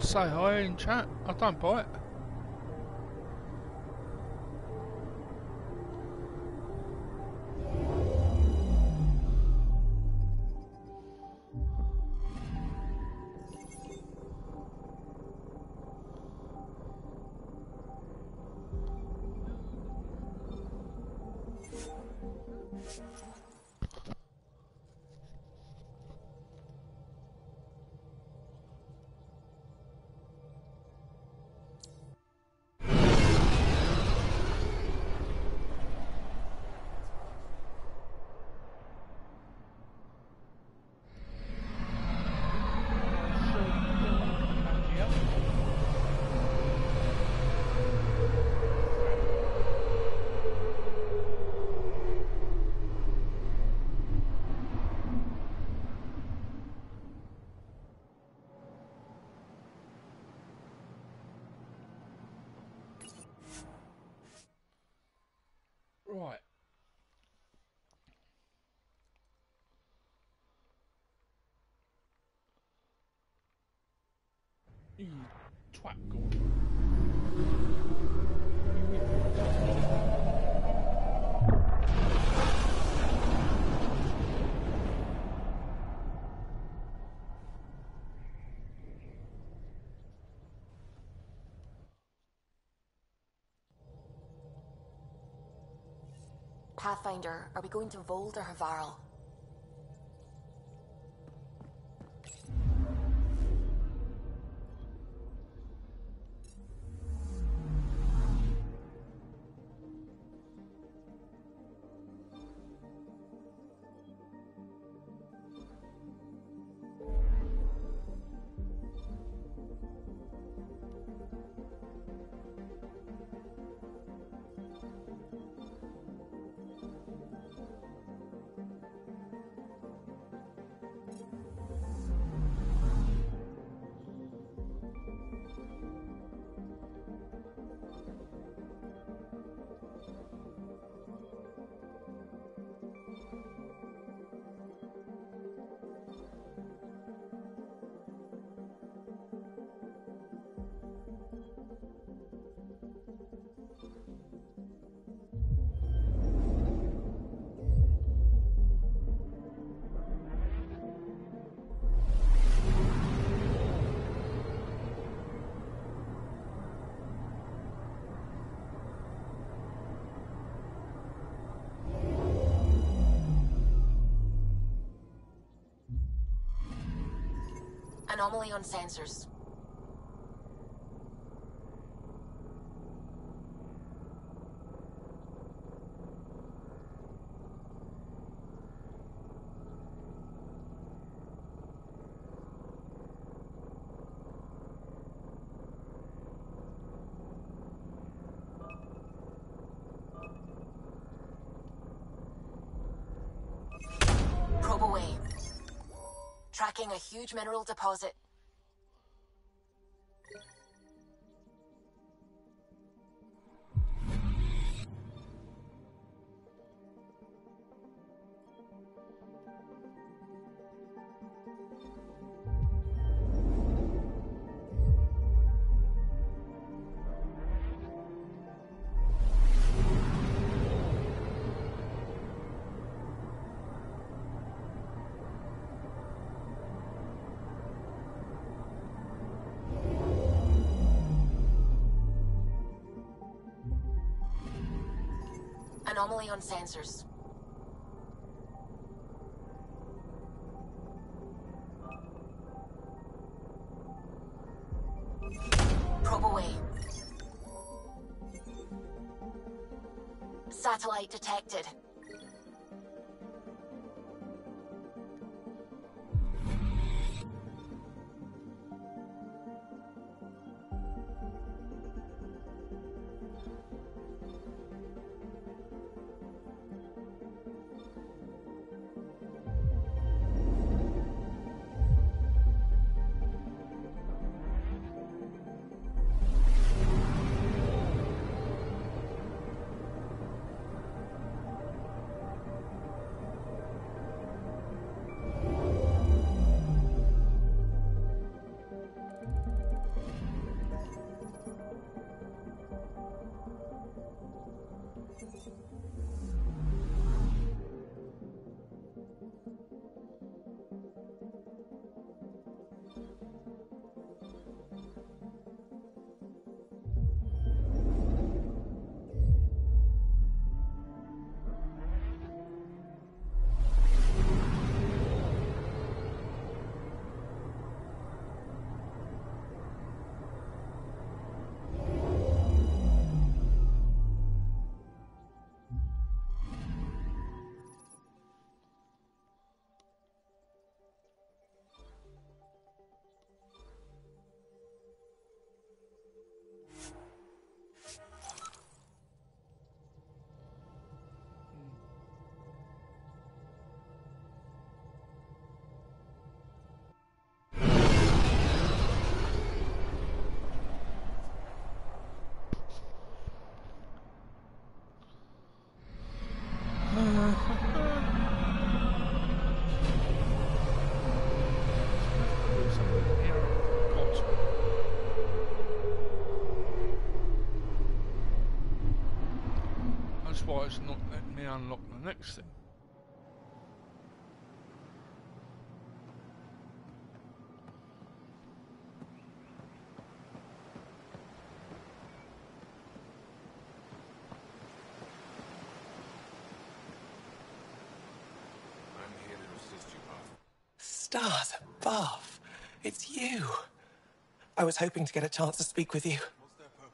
say hi in chat. I don't bite. Right. You twat gone. Pathfinder, are we going to Vold or Havarl? Anomaly on sensors. away. Tracking a huge mineral deposit. Anomaly on sensors. Probe away. Satellite detected. That's why it's not letting me unlock the next thing. I'm here to assist you, Arthur. Stars above. It's you. I was hoping to get a chance to speak with you.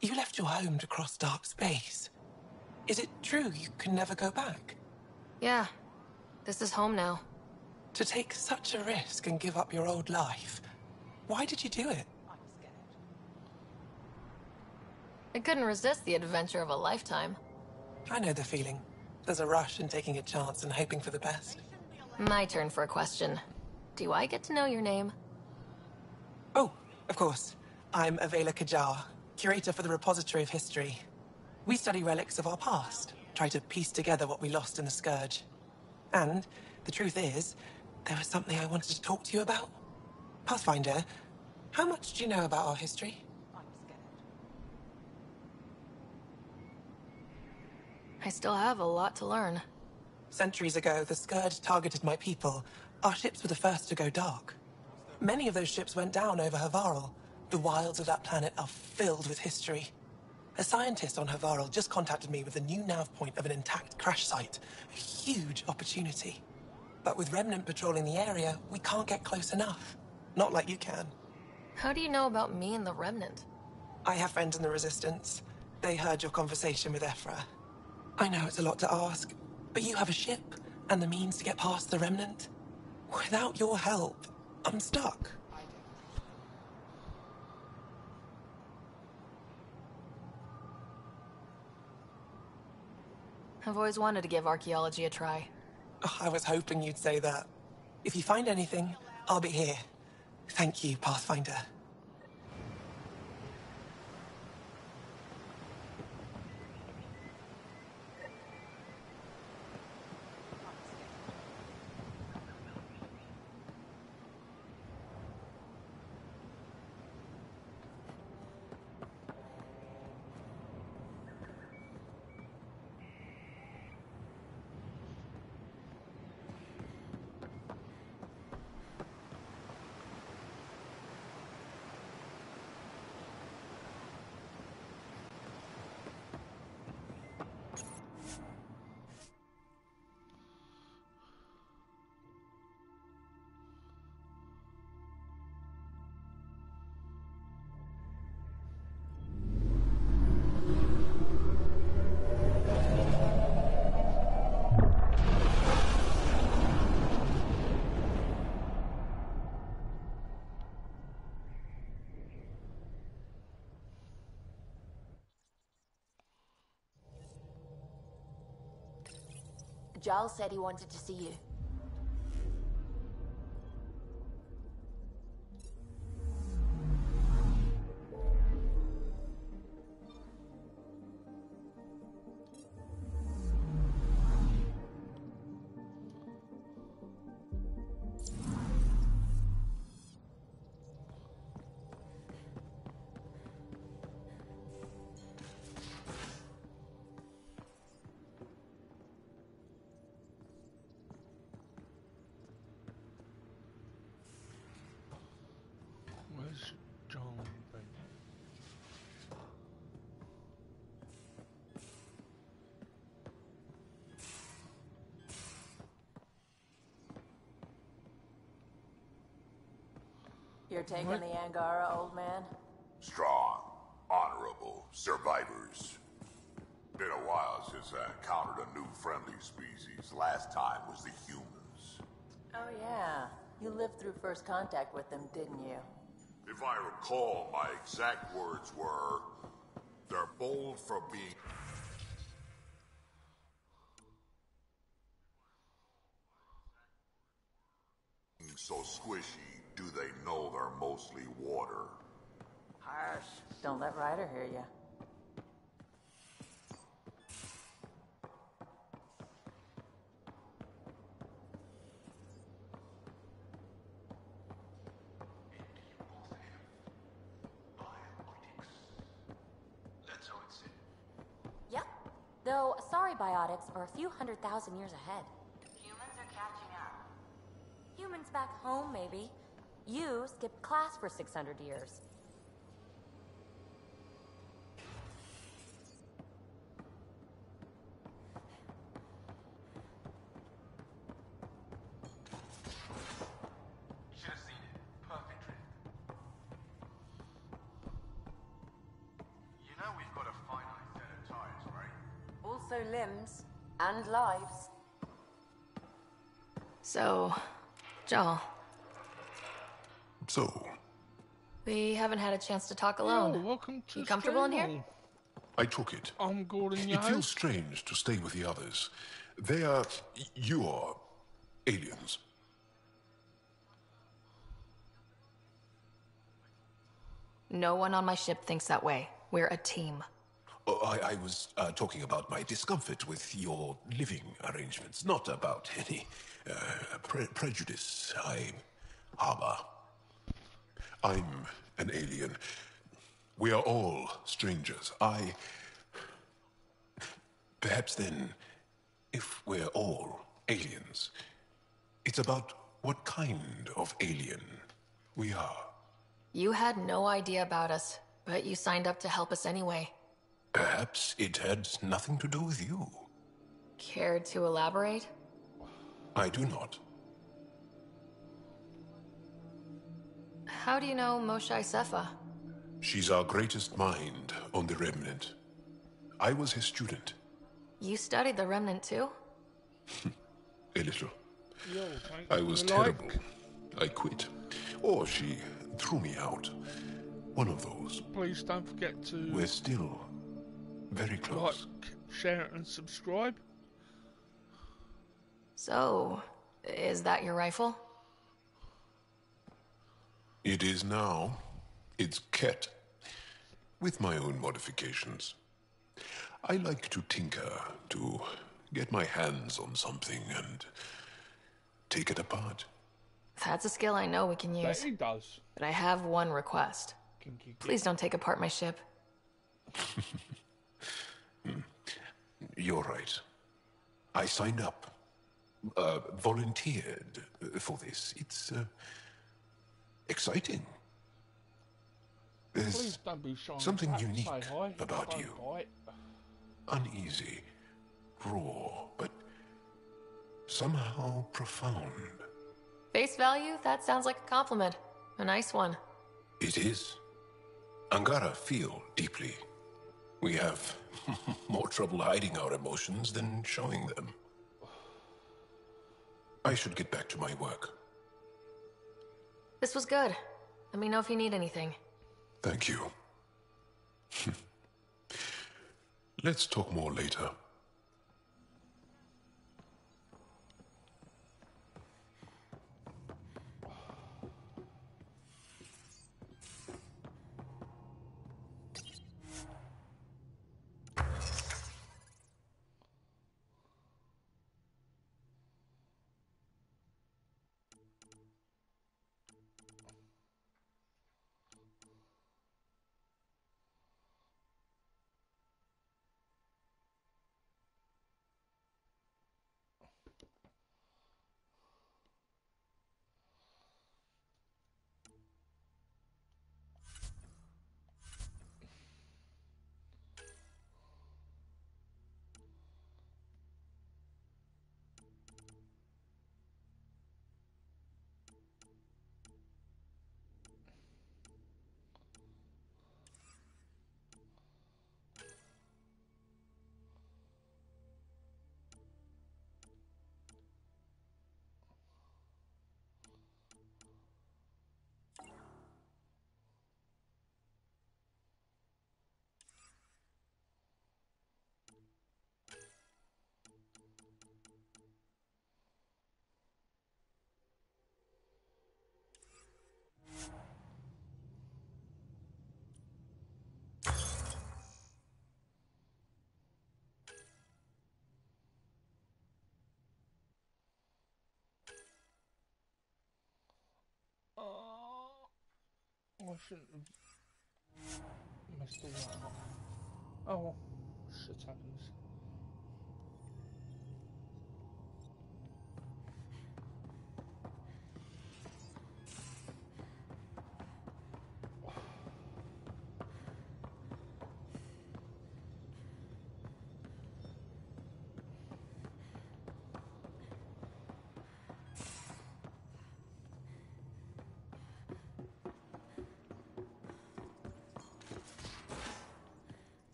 You left your home to cross dark space. Is it true you can never go back? Yeah. This is home now. To take such a risk and give up your old life, why did you do it? I couldn't resist the adventure of a lifetime. I know the feeling. There's a rush in taking a chance and hoping for the best. My turn for a question. Do I get to know your name? Oh, of course. I'm Avela Kajar, curator for the Repository of History. We study relics of our past, try to piece together what we lost in the Scourge. And the truth is, there was something I wanted to talk to you about. Pathfinder, how much do you know about our history? I still have a lot to learn. Centuries ago, the Scourge targeted my people. Our ships were the first to go dark. Many of those ships went down over Havarl. The wilds of that planet are filled with history. A scientist on Havarl just contacted me with the new nav point of an intact crash site. A huge opportunity. But with Remnant patrolling the area, we can't get close enough. Not like you can. How do you know about me and the Remnant? I have friends in the Resistance. They heard your conversation with Ephra. I know it's a lot to ask, but you have a ship and the means to get past the Remnant. Without your help, I'm stuck. I've always wanted to give archaeology a try. Oh, I was hoping you'd say that. If you find anything, I'll be here. Thank you, Pathfinder. Giles said he wanted to see you. Where's John? You're taking the Angara, old man? Strong, honorable survivors. Been a while since I encountered a new friendly species. Last time was the humans. Oh yeah, you lived through first contact with them, didn't you? If I recall, my exact words were, they're bold for being... so squishy, do they know they're mostly water? Harsh. Don't let Ryder hear you. Yep. Though, sorry biotics are a few 100,000 years ahead. Humans are catching up. Humans back home, maybe. You skipped class for 600 years. Should have seen it. Perfect drift. You know we've got a finite set of tires, right? Also limbs and lives. So, Joel. So, We haven't had a chance to talk alone. Oh, welcome to You comfortable in here? Streaming. I took it. I'm Gordon, your It feels host. strange to stay with the others. They are... you are... aliens. No one on my ship thinks that way. We're a team. Oh, I was talking about my discomfort with your living arrangements, not about any prejudice I harbor. I'm an alien. We are all strangers. Perhaps then, if we're all aliens, it's about what kind of alien we are. You had no idea about us, but you signed up to help us anyway. Perhaps it had nothing to do with you. Care to elaborate? I do not. How do you know Moshae Sefa? She's our greatest mind on the Remnant. I was his student. You studied the Remnant too? A little. Yo, thanks I for was the terrible. like. I quit. Or she threw me out. One of those. Please don't forget to We're still very like, close. share, and subscribe. So, is that your rifle? It is now. It's Ket, with my own modifications. I like to tinker, to get my hands on something and take it apart. That's a skill I know we can use. That he does. But I have one request. Please don't take apart my ship. You're right. I signed up. Volunteered for this. It's exciting. Please There's don't be shy. something Say unique hi. about Don't you. bite. Uneasy, raw, but somehow profound. Face value? That sounds like a compliment. A nice one. It is. Angara feel deeply. We have more trouble hiding our emotions than showing them. I should get back to my work. This was good. Let me know if you need anything. Thank you. Let's talk more later. I shouldn't have messed all that up. Oh well, shit happens.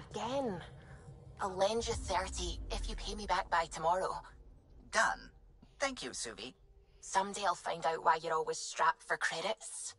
Again. I'll lend you 30 if you pay me back by tomorrow. Done. Thank you, Suvi. Someday I'll find out why you're always strapped for credits.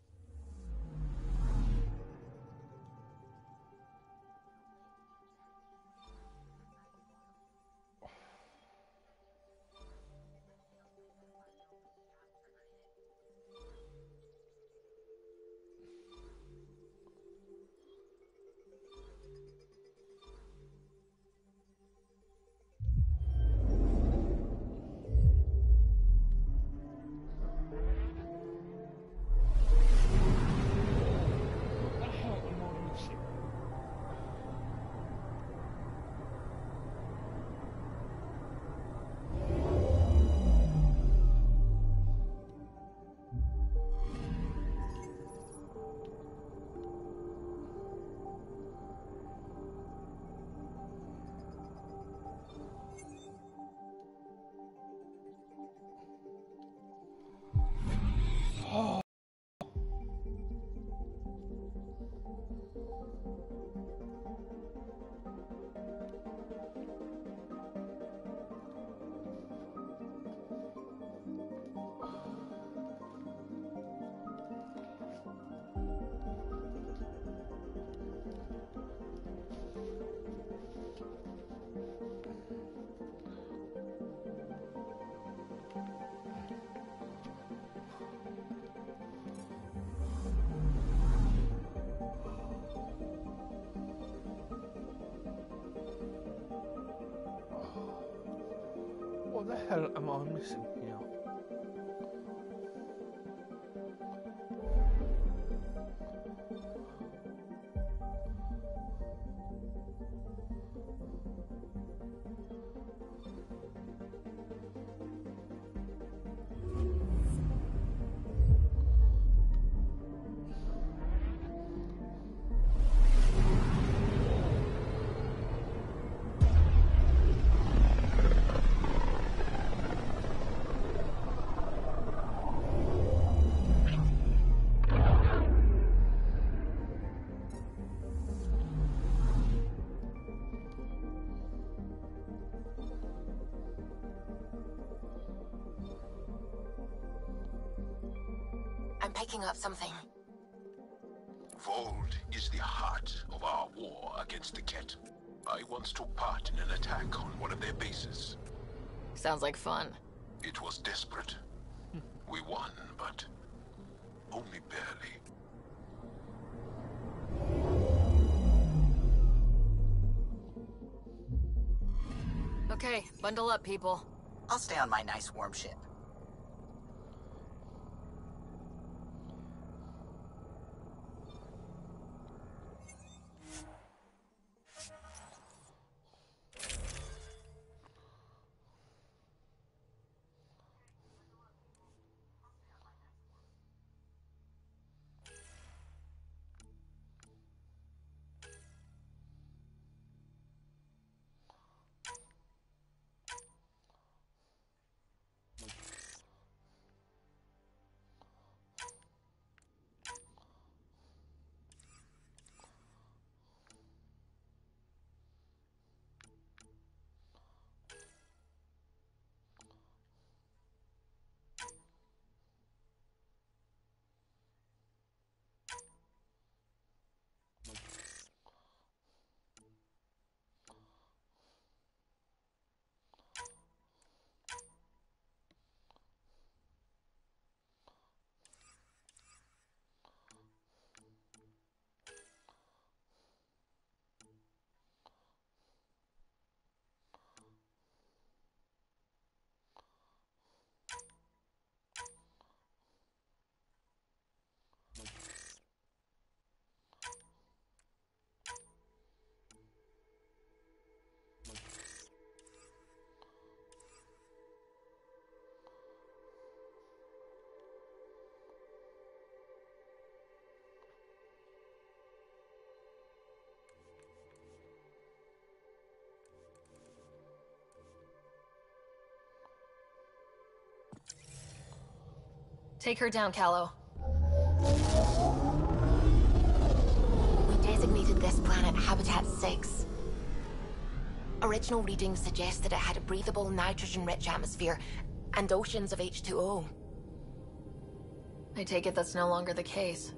What the hell am I missing here? I'm picking up something. Vold is the heart of our war against the Ket. I once took part in an attack on one of their bases. Sounds like fun. It was desperate. We won, but only barely. Okay, bundle up, people. I'll stay on my nice warm ship. Take her down, Callow. We designated this planet Habitat 6. Original readings suggest that it had a breathable, nitrogen-rich atmosphere and oceans of H2O. I take it that's no longer the case.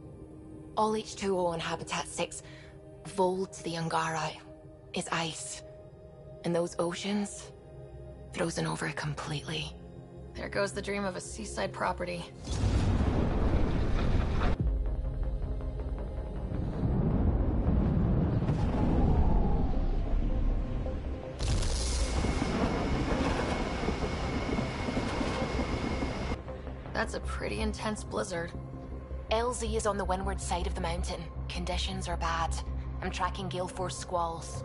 All H2O on Habitat 6, Vold to the Angara, is ice. And those oceans, frozen over completely. There goes the dream of a seaside property. That's a pretty intense blizzard. LZ is on the windward side of the mountain. Conditions are bad. I'm tracking gale force squalls.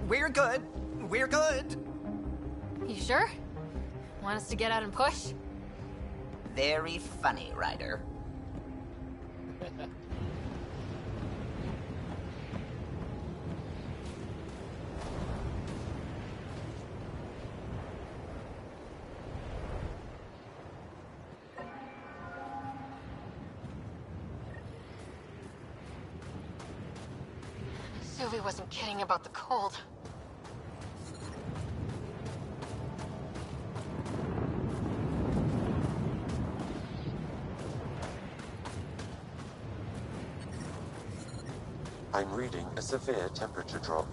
We're good. We're good. You sure? Want us to get out and push? Very funny, Ryder. Sylvie wasn't kidding about the cold. I'm reading a severe temperature drop.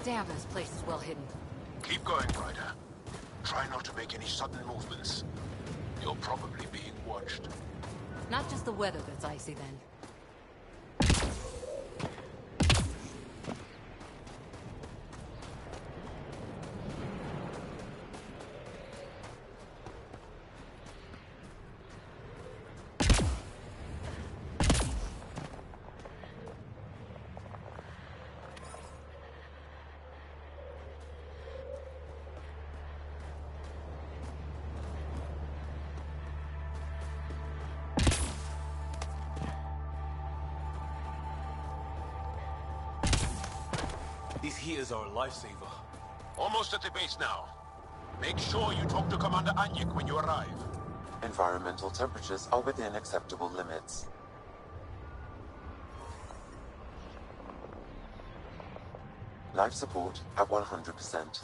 Damn, this place is well hidden. Keep going, Ryder. Try not to make any sudden movements. You're probably being watched. Not just the weather that's icy, then. These heaters are a lifesaver. Almost at the base now. Make sure you talk to Commander Anyik when you arrive. Environmental temperatures are within acceptable limits. Life support at 100%.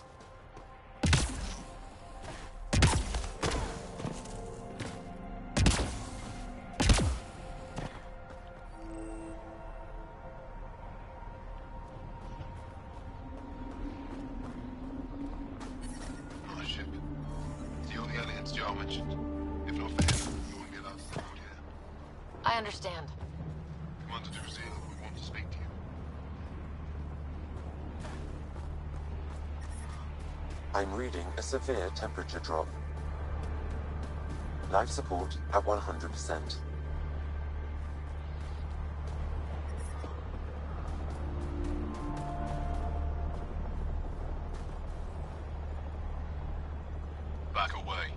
Our ship. The only aliens Joe mentioned. If not for him, we wouldn't be allowed to board here. I understand. Commander Druzil, we want to speak to you. I'm reading a severe temperature drop. Life support at 100%. Back away.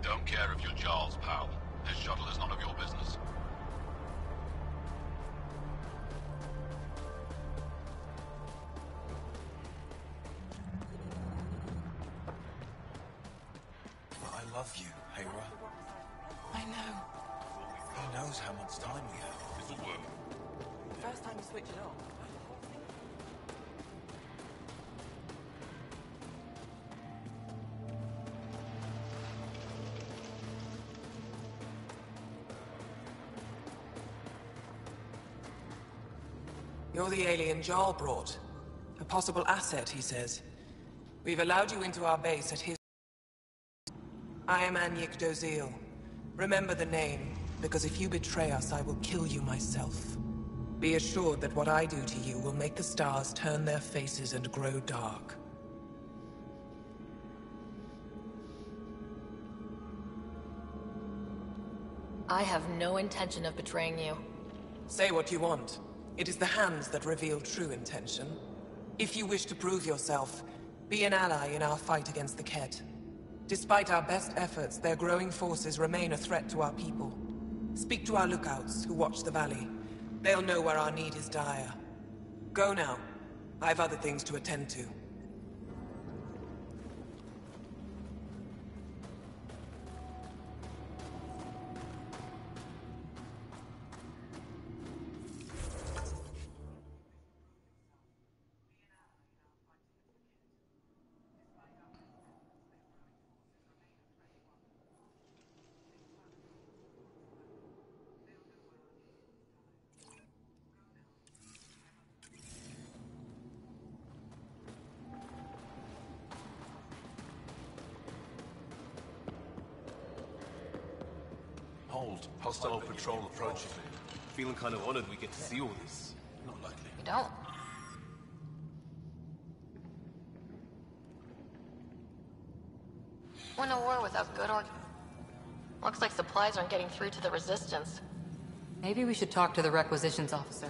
Don't care if you're Jarl's pal. This shuttle is none of your business. I love you, Hera. I know. Who knows how much time we have? This'll work. First time you switch it on. You're the alien Jarl brought. A possible asset, he says. We've allowed you into our base at his... I am Anyik Dozil. Remember the name, because if you betray us, I will kill you myself. Be assured that what I do to you will make the stars turn their faces and grow dark. I have no intention of betraying you. Say what you want. It is the hands that reveal true intention. If you wish to prove yourself, be an ally in our fight against the Ket. Despite our best efforts, their growing forces remain a threat to our people. Speak to our lookouts, who watch the valley. They'll know where our need is dire. Go now. I've other things to attend to. Hold. Hostile patrol approaching. Feeling kind of honored we get to see all this. Not likely. You don't. Win a war without good or... Looks like supplies aren't getting through to the Resistance. Maybe we should talk to the requisitions officer.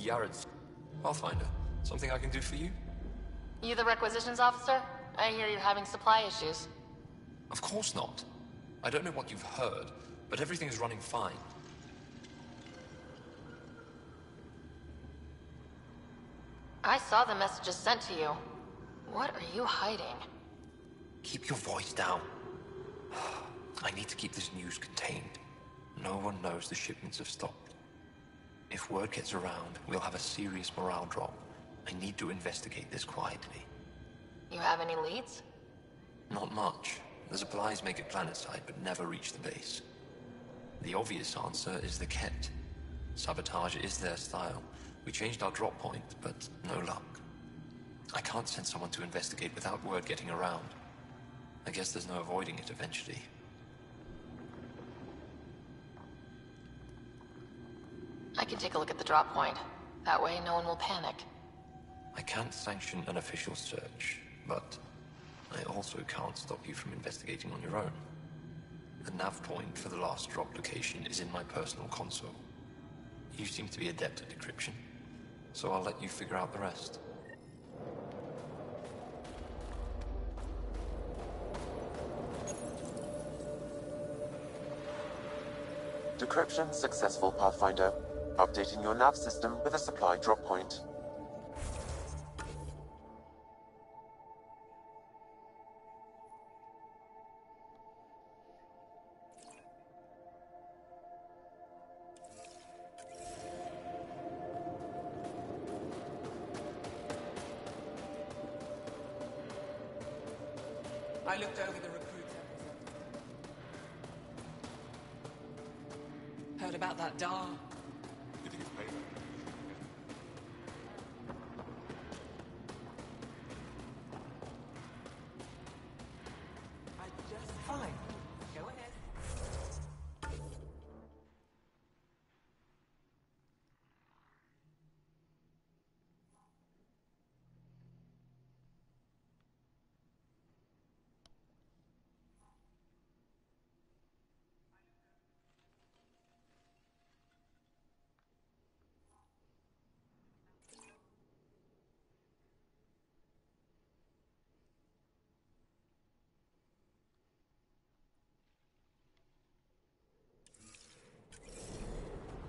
Yared's Pathfinder. Something I can do for you? You the requisitions officer? I hear you're having supply issues. Of course not. I don't know what you've heard, but everything is running fine. I saw the messages sent to you. What are you hiding? Keep your voice down. I need to keep this news contained. No one knows the shipments have stopped. If word gets around, we'll have a serious morale drop. I need to investigate this quietly. You have any leads? Not much. The supplies make it planetside, but never reach the base. The obvious answer is the Ket. Sabotage is their style. We changed our drop point, but no luck. I can't send someone to investigate without word getting around. I guess there's no avoiding it eventually. I can take a look at the drop point. That way, no one will panic. I can't sanction an official search, but I also can't stop you from investigating on your own. The nav point for the last drop location is in my personal console. You seem to be adept at decryption, so I'll let you figure out the rest. Decryption successful, Pathfinder. Updating your nav system with a supply drop point. I looked over the recruits. Heard about that Dar. You think it's paid? Fine. Go ahead.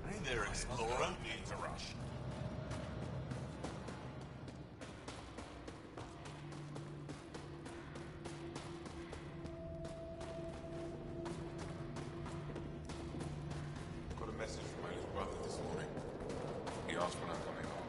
Hey there, Explorer. Needs a rush. Got a message from my little brother this morning. He asked when I'm coming home.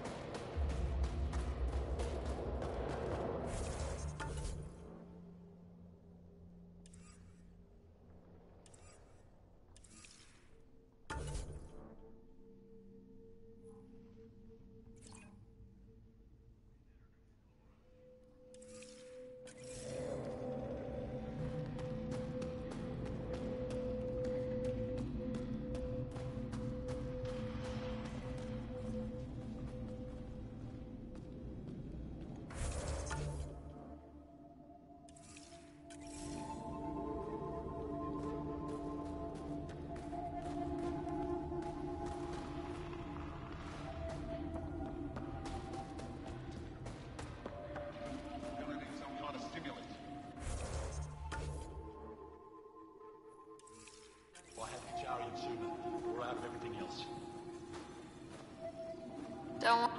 Don't.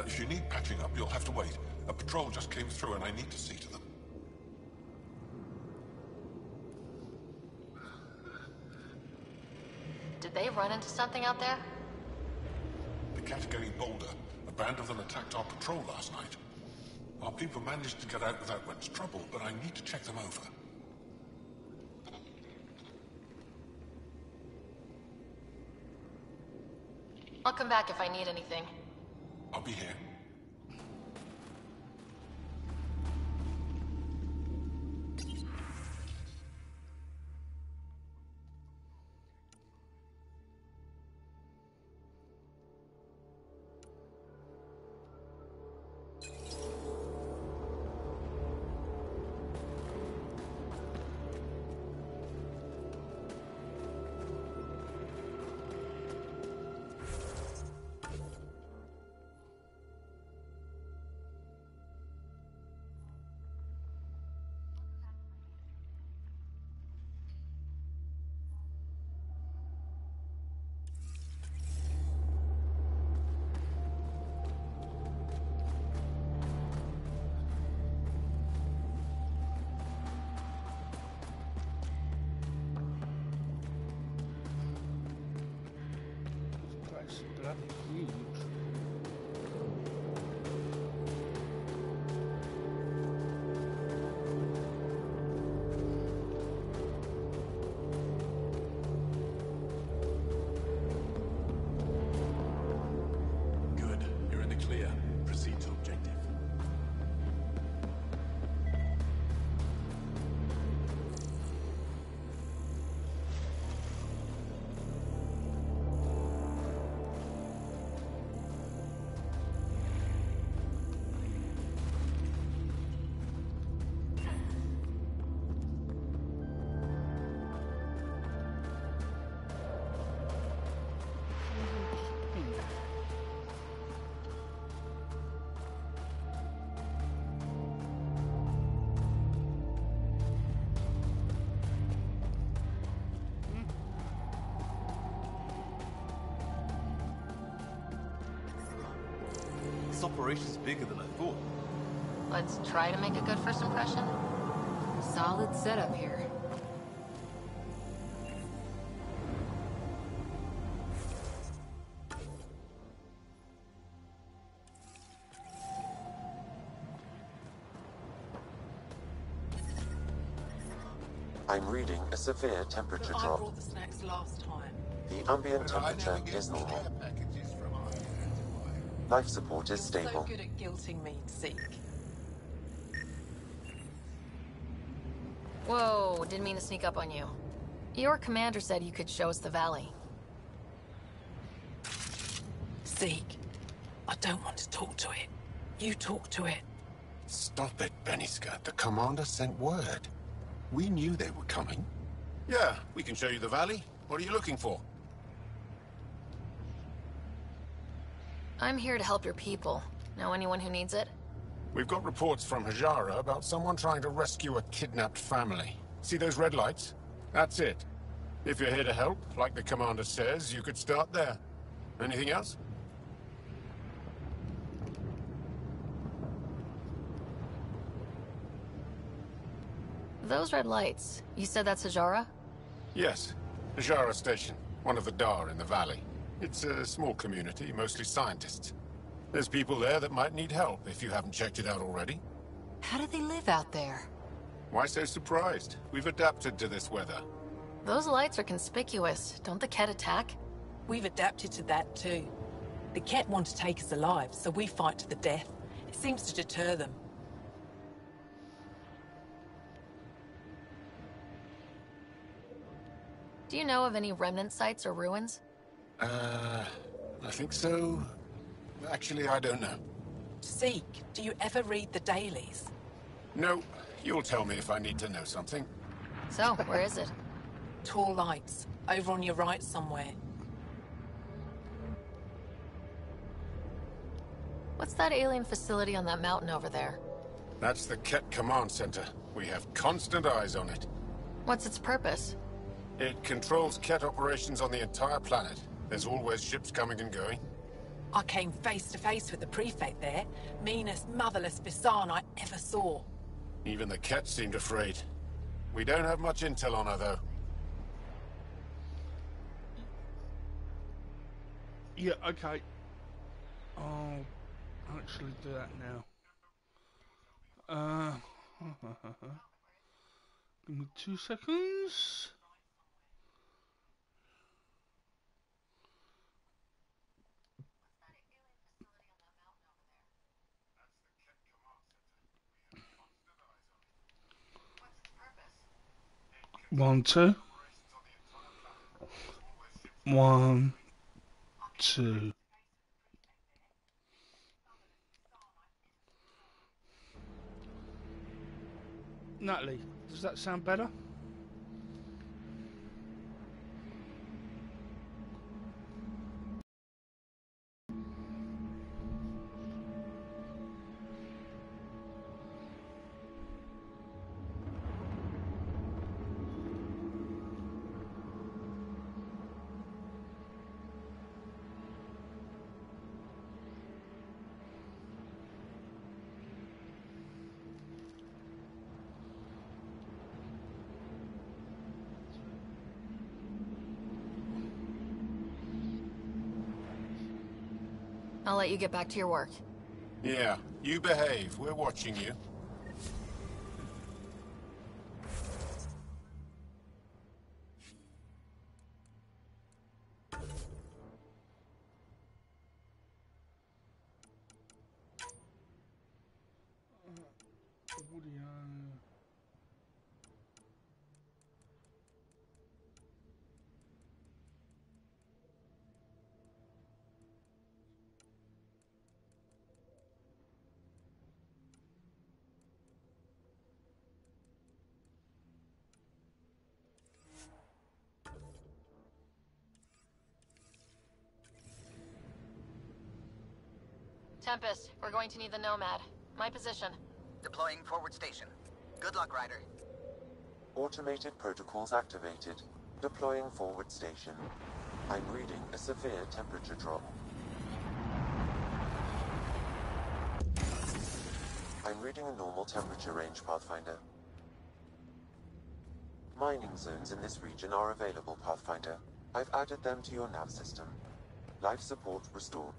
If you need patching up, you'll have to wait. A patrol just came through and I need to see to them. Did they run into something out there? The cat are getting bolder. A band of them attacked our patrol last night. Our people managed to get out without much trouble, but I need to check them over. I'll come back if I need anything. I'll be here. Yes, bloody huge. Good. You're in the clear. Proceed to objective. This operation's bigger than I thought. Let's try to make a good first impression. Solid setup here. I'm reading a severe temperature I drop. brought the snacks last time. The ambient temperature is normal. Life support is You're stable. so good at guilting me, Zeke. Whoa, didn't mean to sneak up on you. Your commander said you could show us the valley. Zeke, I don't want to talk to it. You talk to it. Stop it, Beniska. The commander sent word. We knew they were coming. Yeah, we can show you the valley. What are you looking for? I'm here to help your people. Know anyone who needs it? We've got reports from Hajara about someone trying to rescue a kidnapped family. See those red lights? That's it. If you're here to help, like the commander says, you could start there. Anything else? Those red lights, you said that's Hajara? Yes. Hajara Station, one of the Dar in the valley. It's a small community, mostly scientists. There's people there that might need help, if you haven't checked it out already. How do they live out there? Why so surprised? We've adapted to this weather. Those lights are conspicuous. Don't the Ket attack? We've adapted to that too. The Ket want to take us alive, so we fight to the death. It seems to deter them. Do you know of any remnant sites or ruins? I think so. Actually, I don't know. Zeke, do you ever read the dailies? No, you'll tell me if I need to know something. So, where is it? Tall lights, over on your right somewhere. What's that alien facility on that mountain over there? That's the Ket Command Center. We have constant eyes on it. What's its purpose? It controls Ket operations on the entire planet. There's always ships coming and going. I came face to face with the prefect there. Meanest, motherless Bisan I ever saw. Even the Ket seemed afraid. We don't have much intel on her, though. Yeah, okay. I'll actually do that now. Give me 2 seconds. One, two. 1, 2. Natalie, does that sound better? I'll let you get back to your work. Yeah, you behave. We're watching you. Tempest, we're going to need the Nomad. My position. Deploying forward station. Good luck, Ryder. Automated protocols activated. Deploying forward station. I'm reading a severe temperature drop. I'm reading a normal temperature range, Pathfinder. Mining zones in this region are available, Pathfinder. I've added them to your nav system. Life support restored.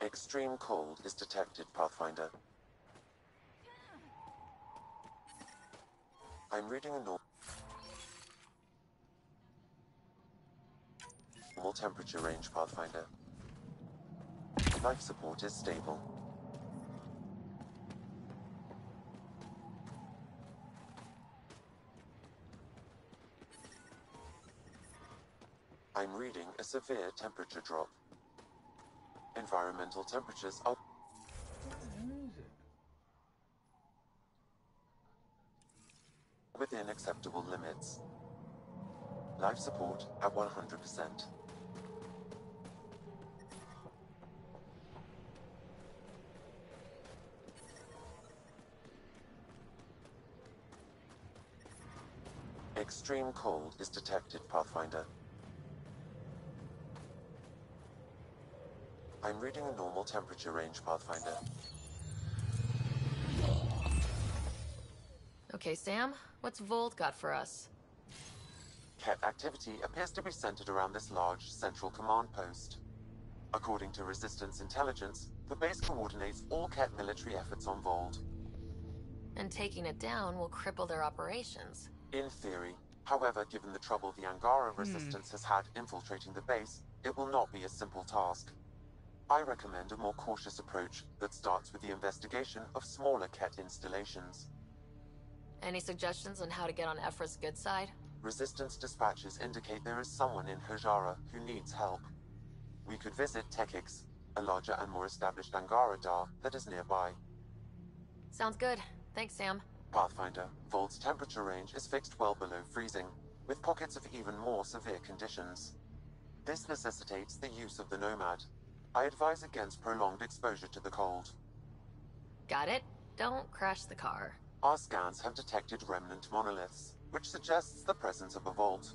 Extreme cold is detected, Pathfinder. I'm reading a normal temperature range, Pathfinder. Life support is stable. I'm reading a severe temperature drop. Environmental temperatures are within acceptable limits. Life support at 100%. Extreme cold is detected, Pathfinder. I'm reading a normal temperature range, Pathfinder. Okay, Sam, what's Volt got for us? Ket activity appears to be centered around this large central command post. According to Resistance intelligence, the base coordinates all Ket military efforts on Volt. And taking it down will cripple their operations. In theory. However, given the trouble the Angara Resistance has had infiltrating the base, it will not be a simple task. I recommend a more cautious approach that starts with the investigation of smaller Ket installations. Any suggestions on how to get on Ephra's good side? Resistance dispatches indicate there is someone in Hojara who needs help. We could visit Tekix, a larger and more established Angara Dar that is nearby. Sounds good. Thanks, Sam. Pathfinder, Volt's temperature range is fixed well below freezing, with pockets of even more severe conditions. This necessitates the use of the Nomad. I advise against prolonged exposure to the cold. Got it. Don't crash the car. Our scans have detected remnant monoliths, which suggests the presence of a vault.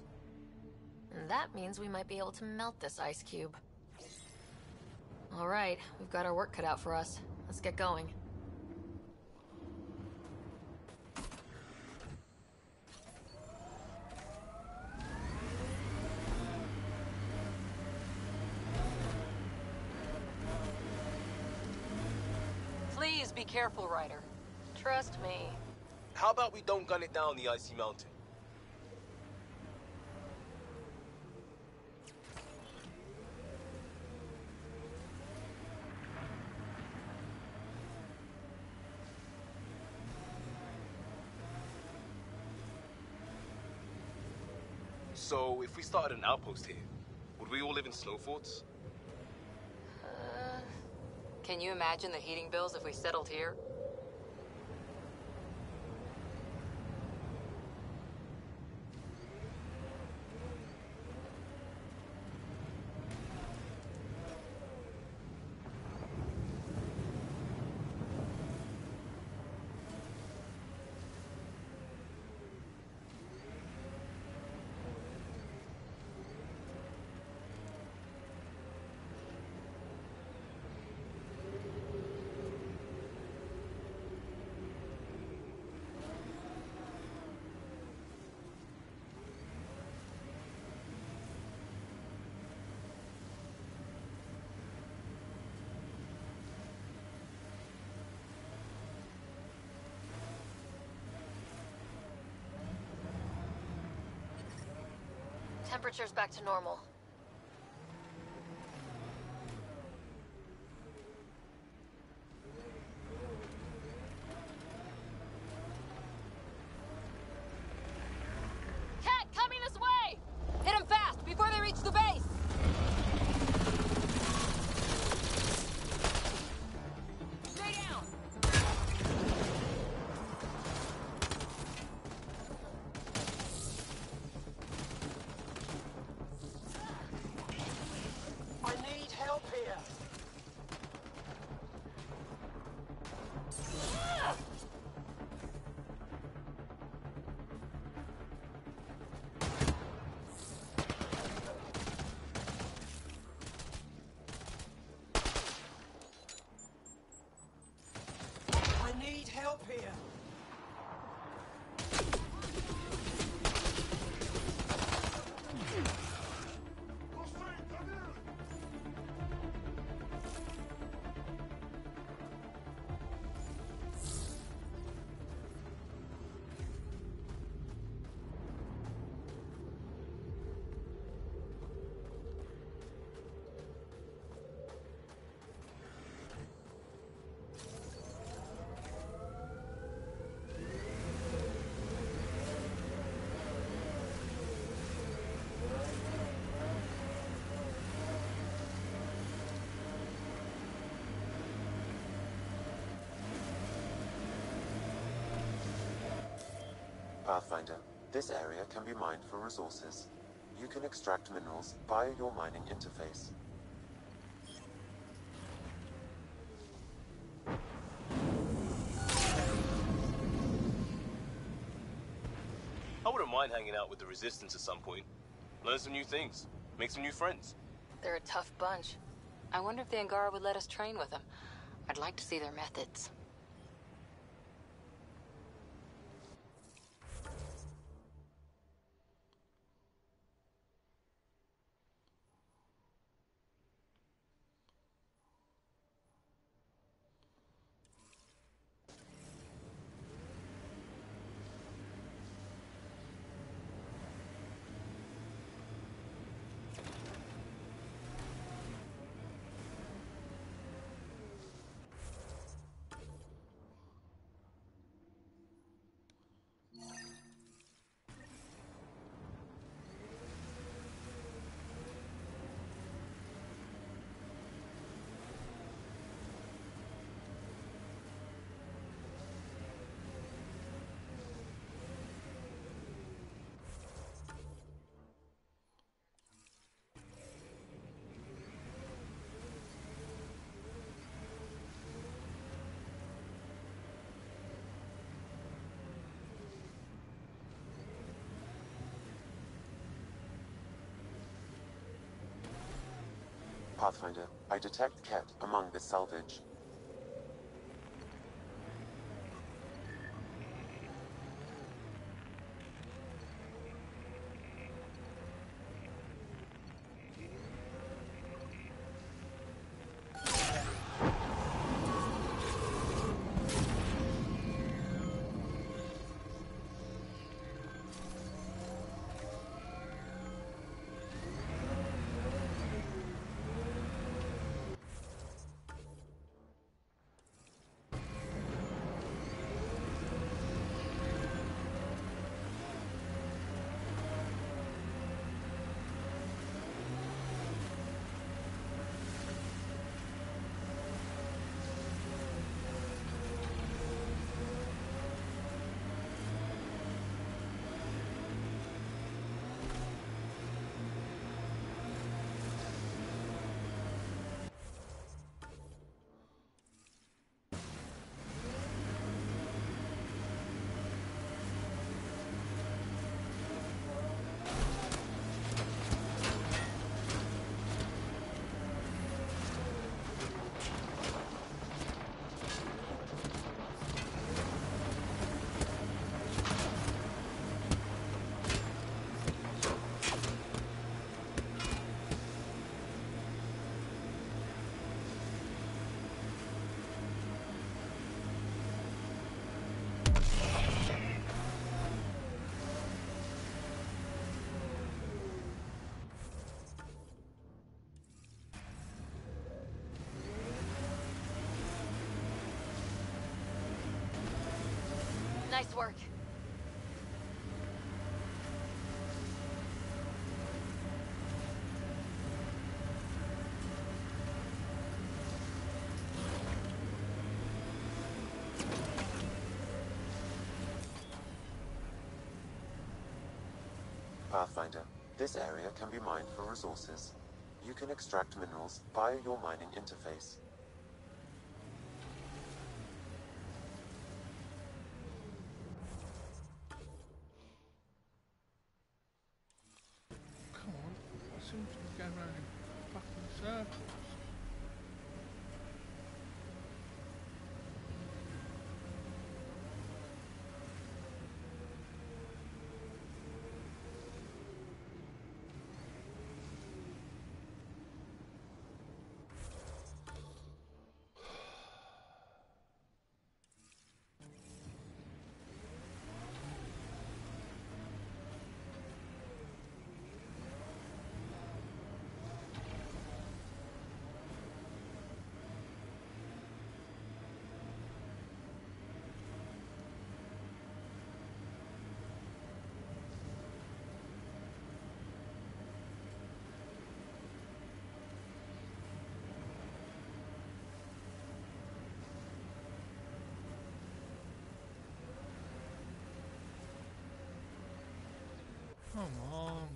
And that means we might be able to melt this ice cube. All right, we've got our work cut out for us. Let's get going. Please be careful, Ryder. Trust me. How about we don't gun it down the icy mountain? So, if we started an outpost here, would we all live in snow forts? Can you imagine the heating bills if we settled here? Temperature's back to normal. Cat, coming this way! Hit them fast before they reach the base! Stay down! I need help here. I need help here. Pathfinder, this area can be mined for resources. You can extract minerals via your mining interface. I wouldn't mind hanging out with the Resistance at some point. Learn some new things. Make some new friends. They're a tough bunch. I wonder if the Angara would let us train with them. I'd like to see their methods. Pathfinder, I detect Ket among this salvage. Nice work. Pathfinder, this area can be mined for resources. You can extract minerals via your mining interface. Come on, I seem to be going around in fucking circles. Come on.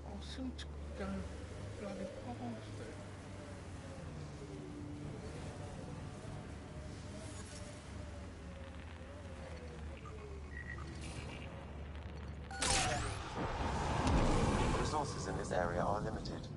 I seem to go bloody past it. Resources in this area are limited.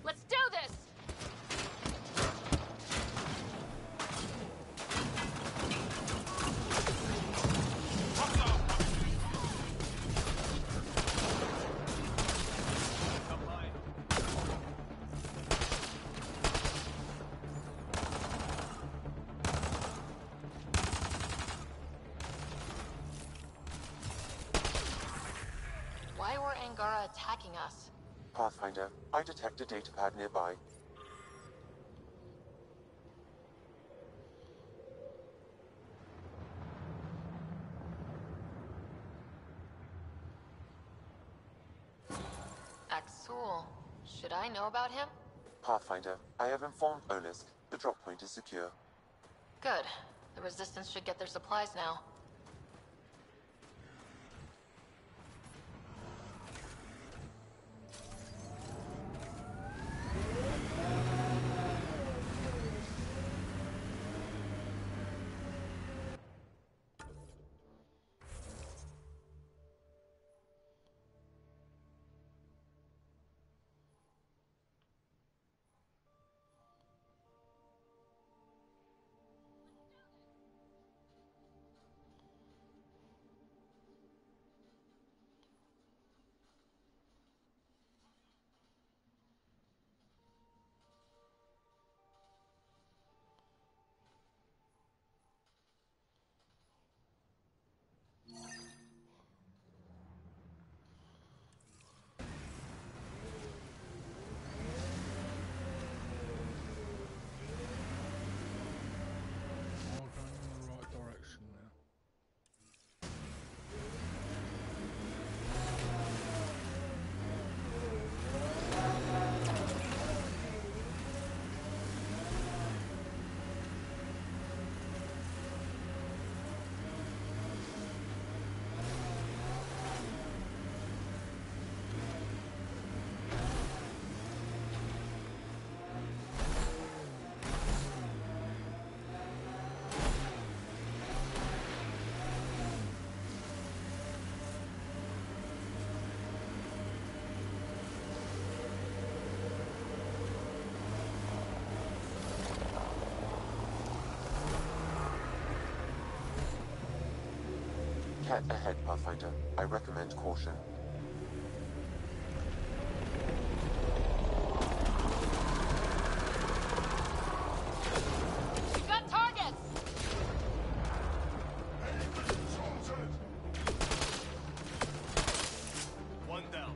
Let's do this! Why were Angara attacking us? Pathfinder, I detect a datapad nearby. Axul. Should I know about him? Pathfinder, I have informed Olisk. The drop point is secure. Good. The Resistance should get their supplies now. Ket ahead, Pathfinder. I recommend caution. We've got targets! One down.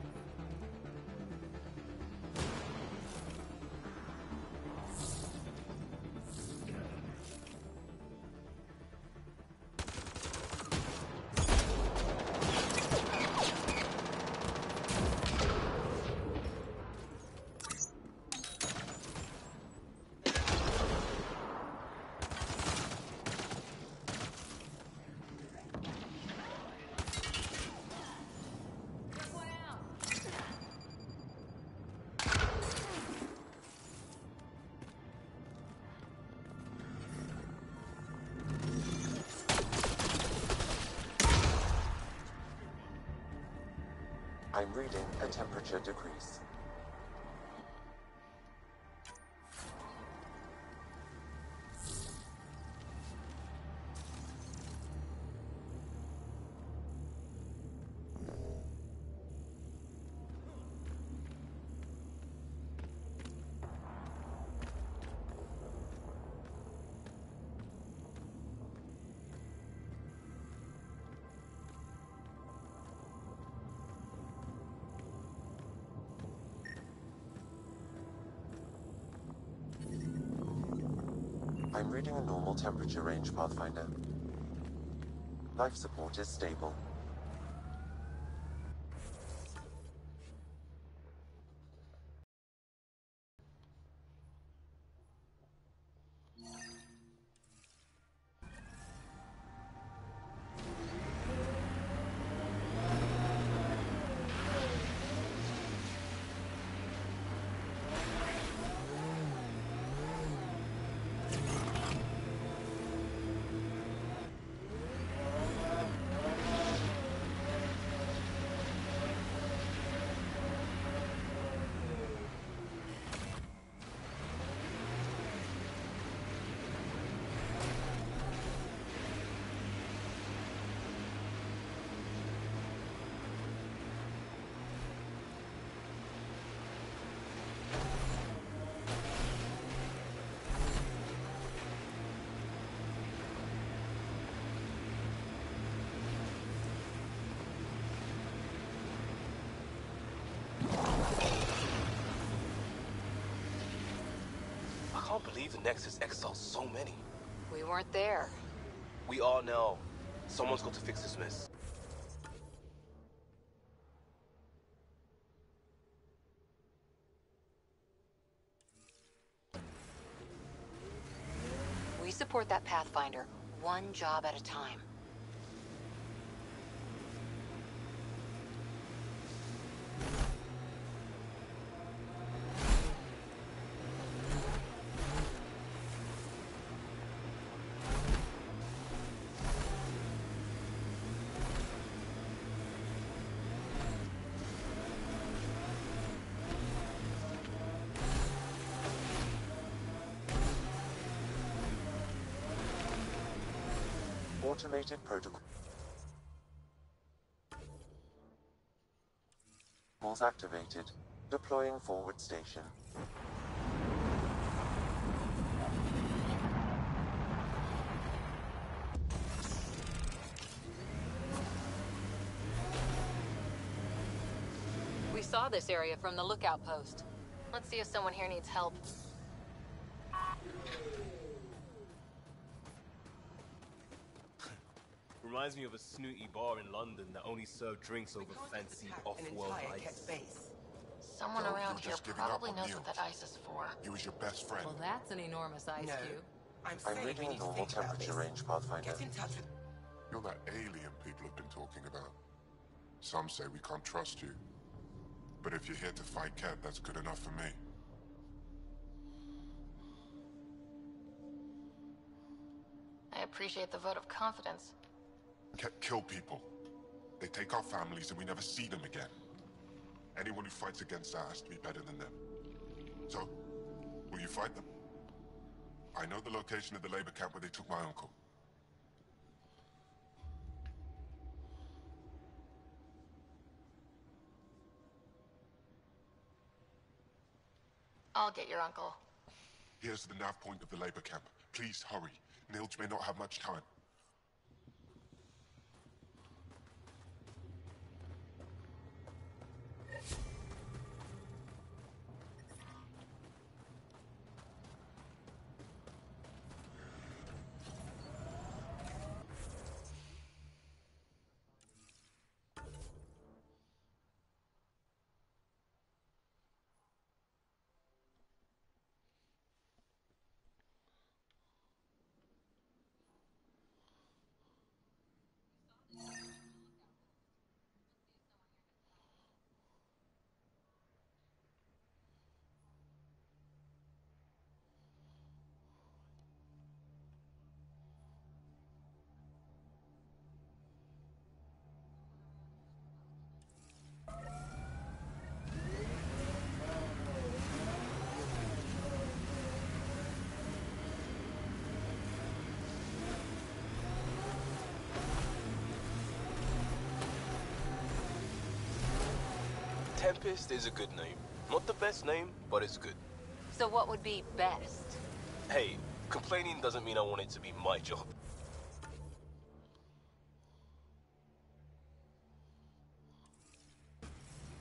I'm reading a temperature decrease. I'm reading a normal temperature range, Pathfinder. Life support is stable. I can't believe the Nexus exiled so many. We weren't there. We are now. Someone's got to fix this mess. We support that Pathfinder, one job at a time. Automated protocol. Activated. Deploying forward station. We saw this area from the lookout post. Let's see if someone here needs help. Reminds me of a snooty bar in London that only served drinks over fancy off-world ice. Someone No, around you're here just giving probably up on knows what Niels. that ice is for. He was your best friend. Well, that's an enormous ice No. cube. I'm reading a normal temperature range, Pathfinder. Get in touch with... You're that alien people have been talking about. Some say we can't trust you. But if you're here to fight Ket, that's good enough for me. I appreciate the vote of confidence. Ket kill people. They take our families and we never see them again. Anyone who fights against that has to be better than them. So, will you fight them? I know the location of the labor camp where they took my uncle. I'll get your uncle. Here's the nav point of the labor camp. Please hurry. Nilge may not have much time. Tempest is a good name. Not the best name, but it's good. So what would be best? Hey, complaining doesn't mean I want it to be my job.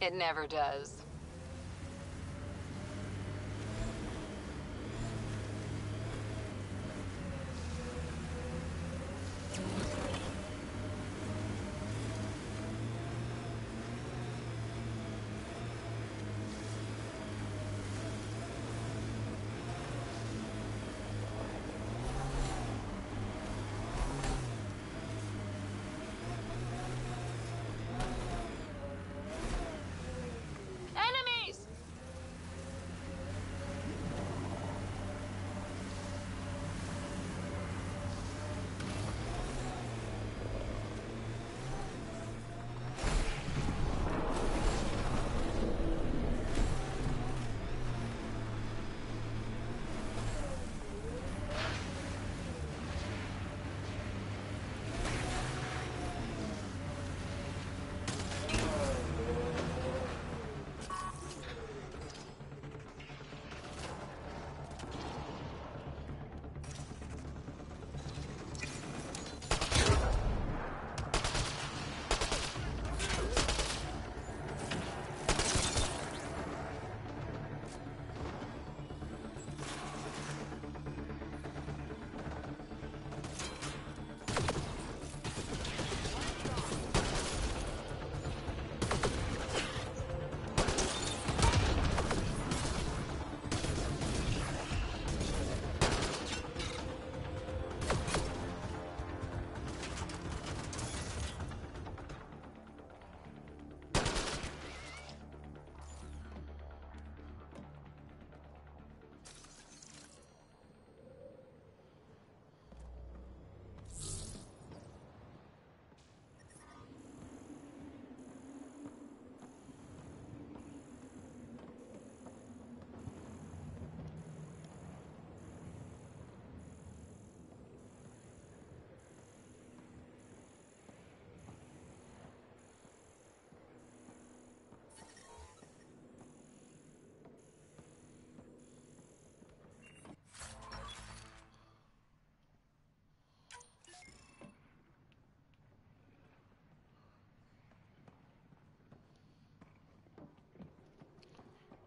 It never does. Enemies!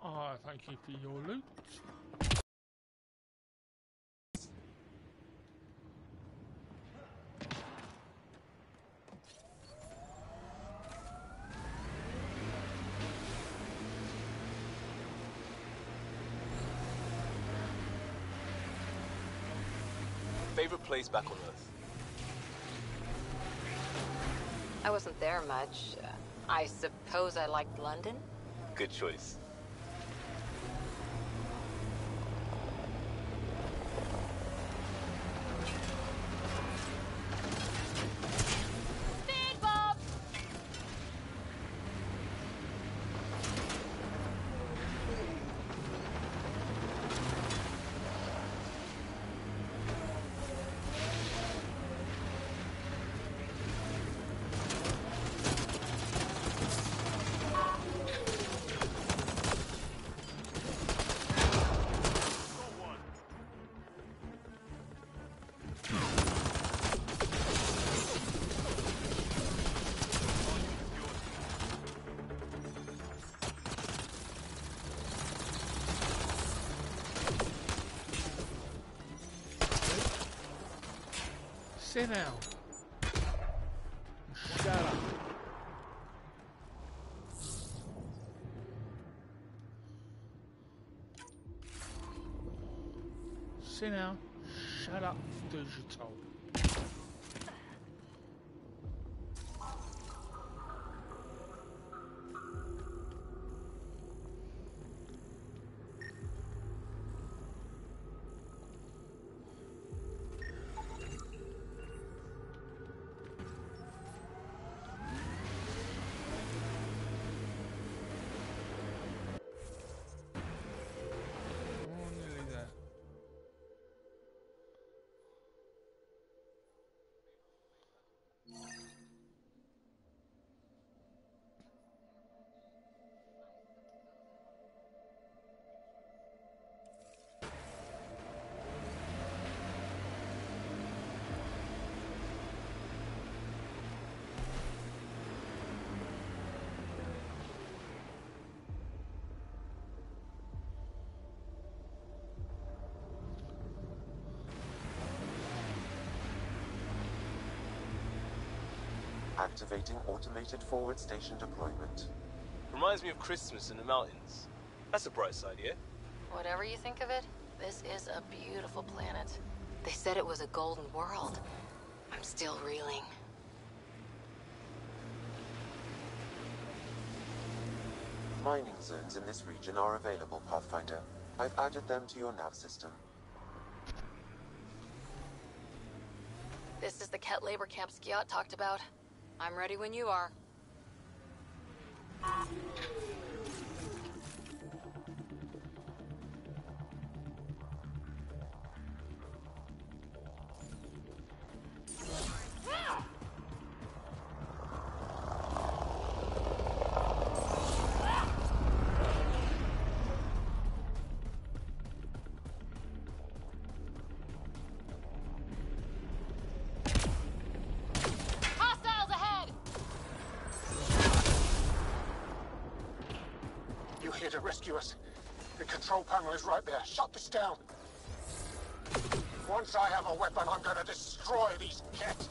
Ah, thank you for your loot. Favorite place back on Earth? I wasn't there much. I suppose I liked London? Good choice. Speed bump! Sit down. Shut up. Sit down. Shut up. Do as you're told. Activating automated forward station deployment. Reminds me of Christmas in the mountains. That's a bright side, yeah? Whatever you think of it, this is a beautiful planet. They said it was a golden world. I'm still reeling. Mining zones in this region are available, Pathfinder. I've added them to your nav system. This is the Ket labor camp Skiot talked about. I'm ready when you are. Here to rescue us. The control panel is right there. Shut this down. Once I have a weapon, I'm gonna destroy these Ket.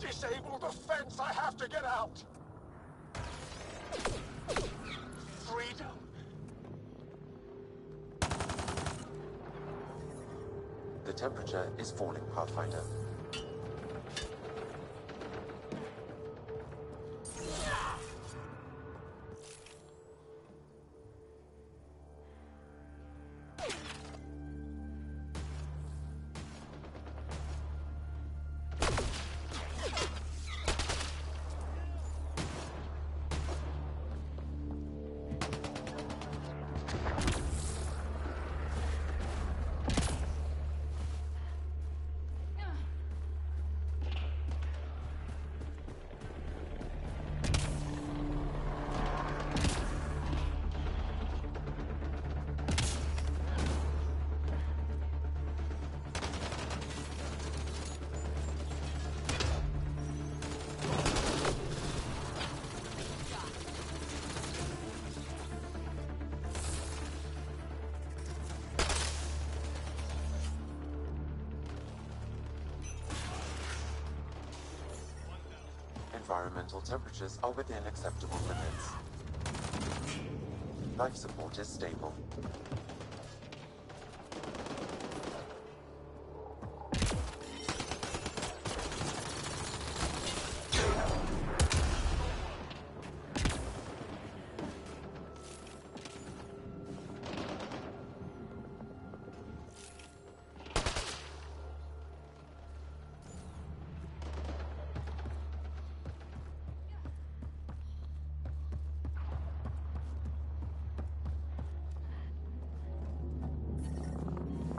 Disable the fence! I have to get out! Freedom! The temperature is falling, Pathfinder. environmental temperatures are within acceptable limits. Life support is stable.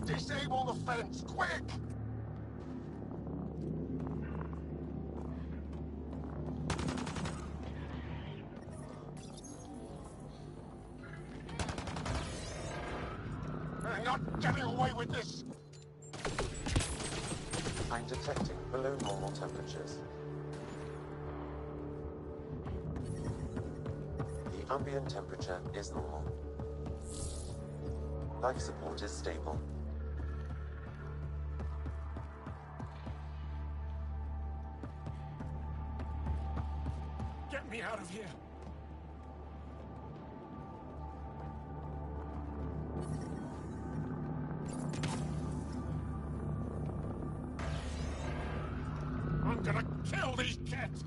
Disable the fence, quick! You're not getting away with this! I'm detecting below normal temperatures. The ambient temperature is normal. Life support is stable. Get me out of here! I'm gonna kill these kids!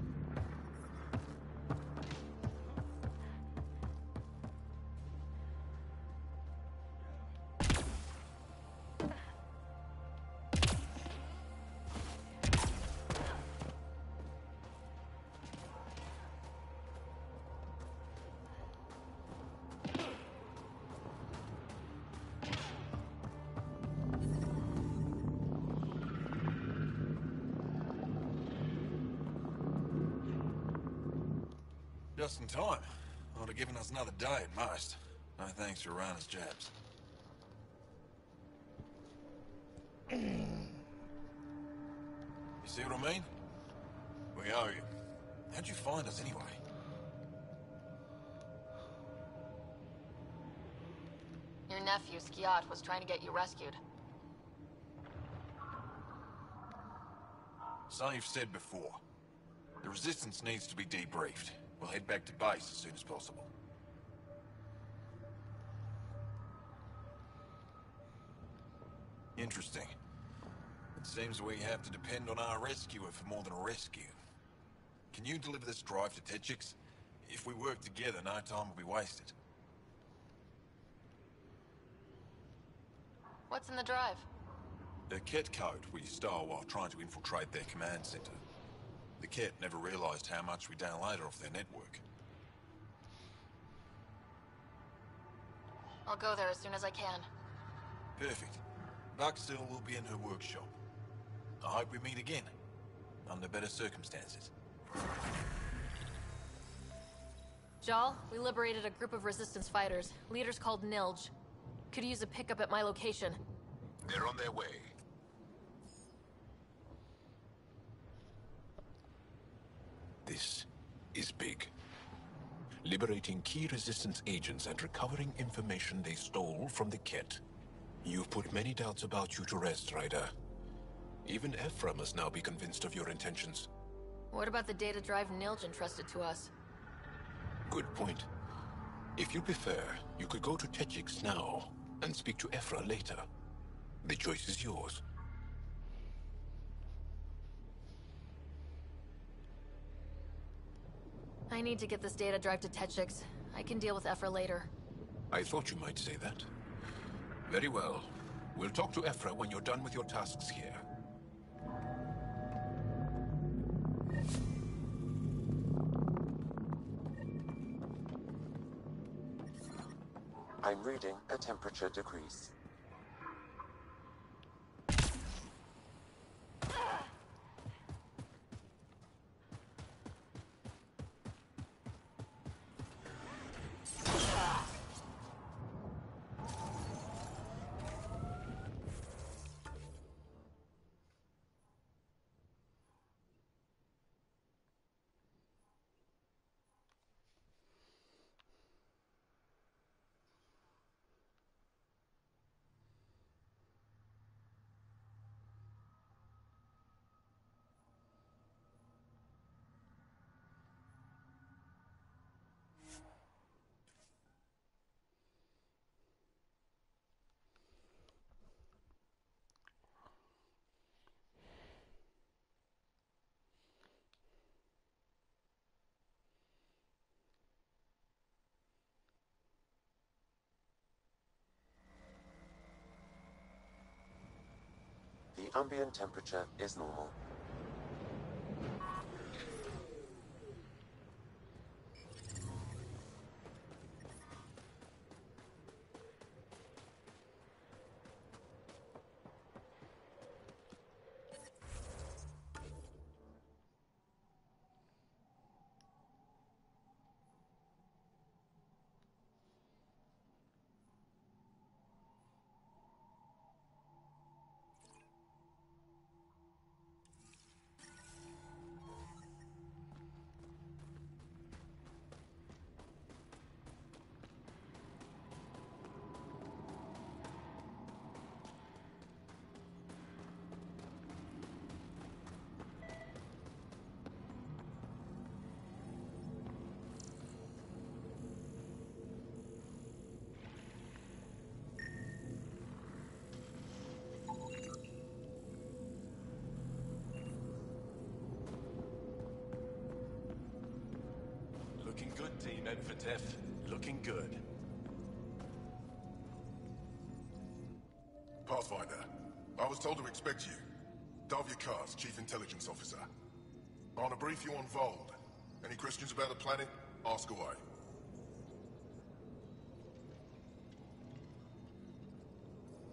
Just in time. Would have given us another day at most. No thanks for Rana's jabs. You see what I mean? We owe you. How'd you find us anyway? Your nephew, Skiat, was trying to get you rescued. So you've said before. The Resistance needs to be debriefed. We'll head back to base as soon as possible. Interesting. It seems we have to depend on our rescuer for more than a rescue. Can you deliver this drive to Techix? If we work together, no time will be wasted. What's in the drive? The Ket code we stole while trying to infiltrate their command center. The Ket never realized how much we downloaded off their network. I'll go there as soon as I can. Perfect. Buckstill will be in her workshop. I hope we meet again, under better circumstances. Jal, we liberated a group of Resistance fighters, leaders called Nilj. Could use a pickup at my location. They're on their way. This is big. Liberating key Resistance agents and recovering information they stole from the Ket. You've put many doubts about you to rest, Ryder. Even Ephra must now be convinced of your intentions. What about the data drive Nilj entrusted to us? Good point. If you prefer, you could go to Techix now and speak to Ephra later. The choice is yours. I need to get this data drive to Techix. I can deal with Ephra later. I thought you might say that. Very well. We'll talk to Ephra when you're done with your tasks here. I'm reading a temperature decrease. the ambient temperature is normal. Looking good, Team Enfatef. Looking good. Pathfinder, I was told to expect you. Davia Kars, Chief Intelligence Officer. I want to brief you on Vold. Any questions about the planet? Ask away.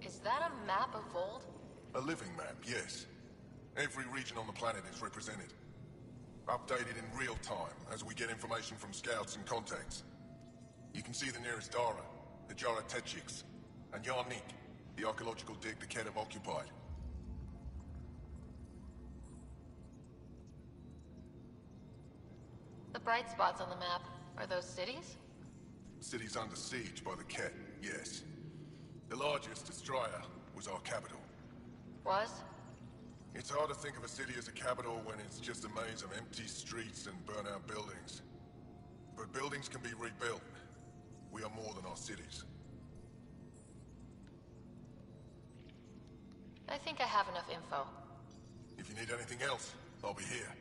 Is that a map of Vold? A living map, yes. Every region on the planet is represented. Updated in real time as we get information from scouts and contacts. You can see the nearest Dara, the Jara Tetchiks, and Yarnik, the archaeological dig the Ket have occupied. The bright spots on the map, are those cities? Cities under siege by the Ket, yes. The largest, Astraea, was our capital. Was? It's hard to think of a city as a capital when it's just a maze of empty streets and burnt-out buildings. But buildings can be rebuilt. We are more than our cities. I think I have enough info. If you need anything else, I'll be here.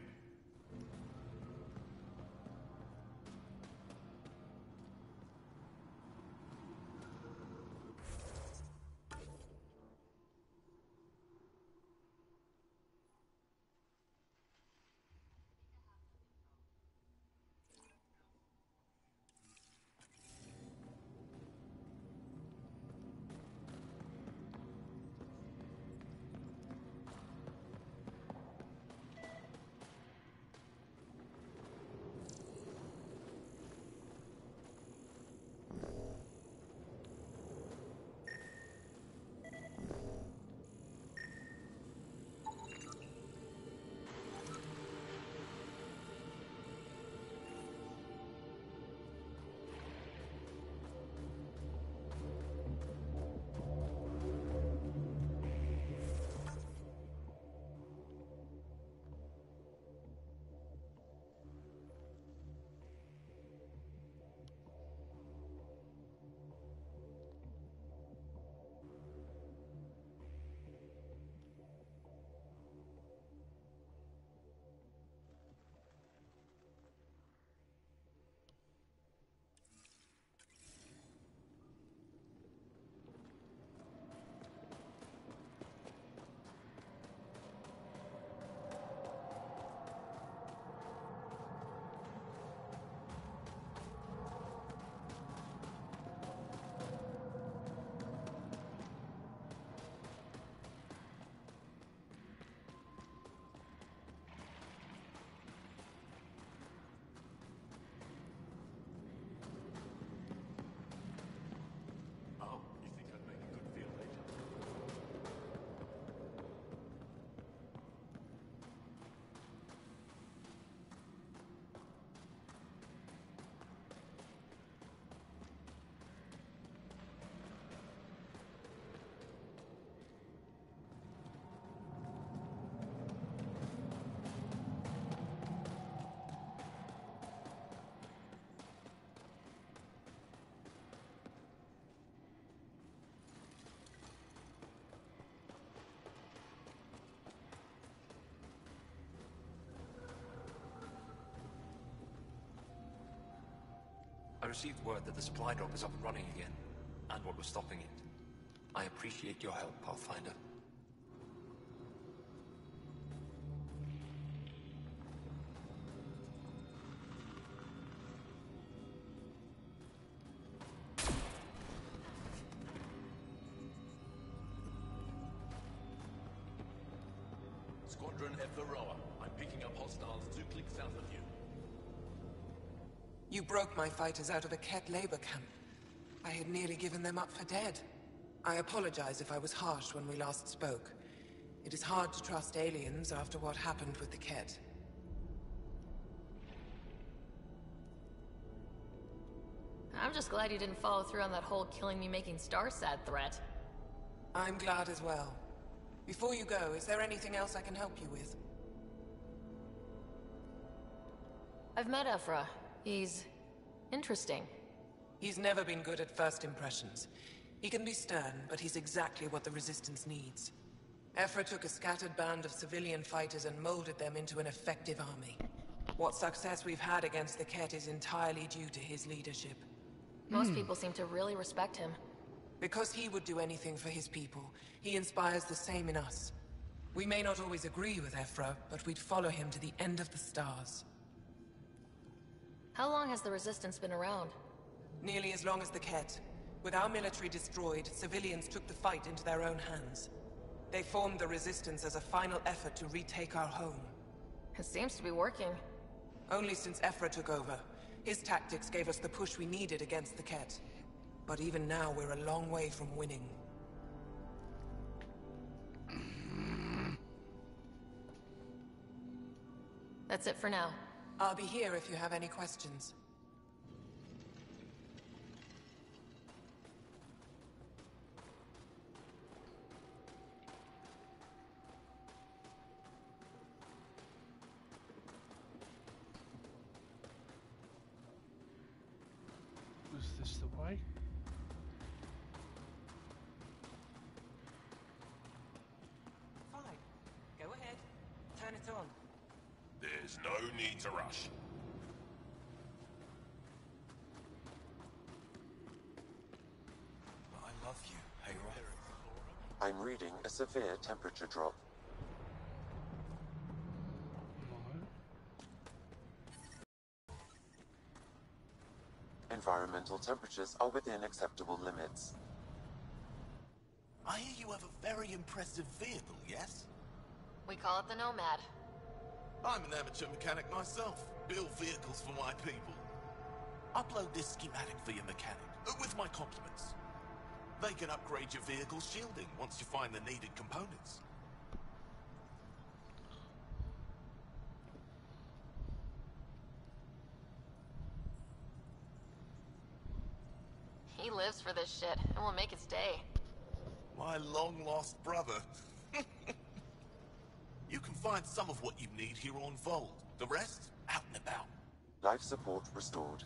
I received word that the supply drop is up and running again, and what was stopping it. I appreciate your help, Pathfinder. Severin F. Varroa. I'm picking up hostiles 2 clicks south of you. You broke my fighters out of a Ket labor camp. I had nearly given them up for dead. I apologize if I was harsh when we last spoke. It is hard to trust aliens after what happened with the Ket. I'm just glad you didn't follow through on that whole killing me making star sad threat. I'm glad as well. Before you go, is there anything else I can help you with? I've met Ephra. He's interesting. He's never been good at first impressions. He can be stern, but he's exactly what the Resistance needs. Ephra took a scattered band of civilian fighters and molded them into an effective army. What success we've had against the Ket is entirely due to his leadership. Most people seem to really respect him. Because he would do anything for his people, he inspires the same in us. We may not always agree with Ephra, but we'd follow him to the end of the stars. How long has the Resistance been around? Nearly as long as the Ket. With our military destroyed, civilians took the fight into their own hands. They formed the Resistance as a final effort to retake our home. It seems to be working. Only since Ephra took over. His tactics gave us the push we needed against the Ket. But even now, we're a long way from winning. That's it for now. I'll be here if you have any questions. Is this the way? Fine. Go ahead. Turn it on. There's no need to rush. I love you, Hera. I'm reading a severe temperature drop. Environmental temperatures are within acceptable limits. I hear you have a very impressive vehicle, yes? We call it the Nomad. I'm an amateur mechanic myself. Build vehicles for my people. Upload this schematic for your mechanic, with my compliments. They can upgrade your vehicle's shielding once you find the needed components. He lives for this shit, and will make his day. My long-lost brother. You can find some of what you need here on Vold. The rest, out and about. Life support restored.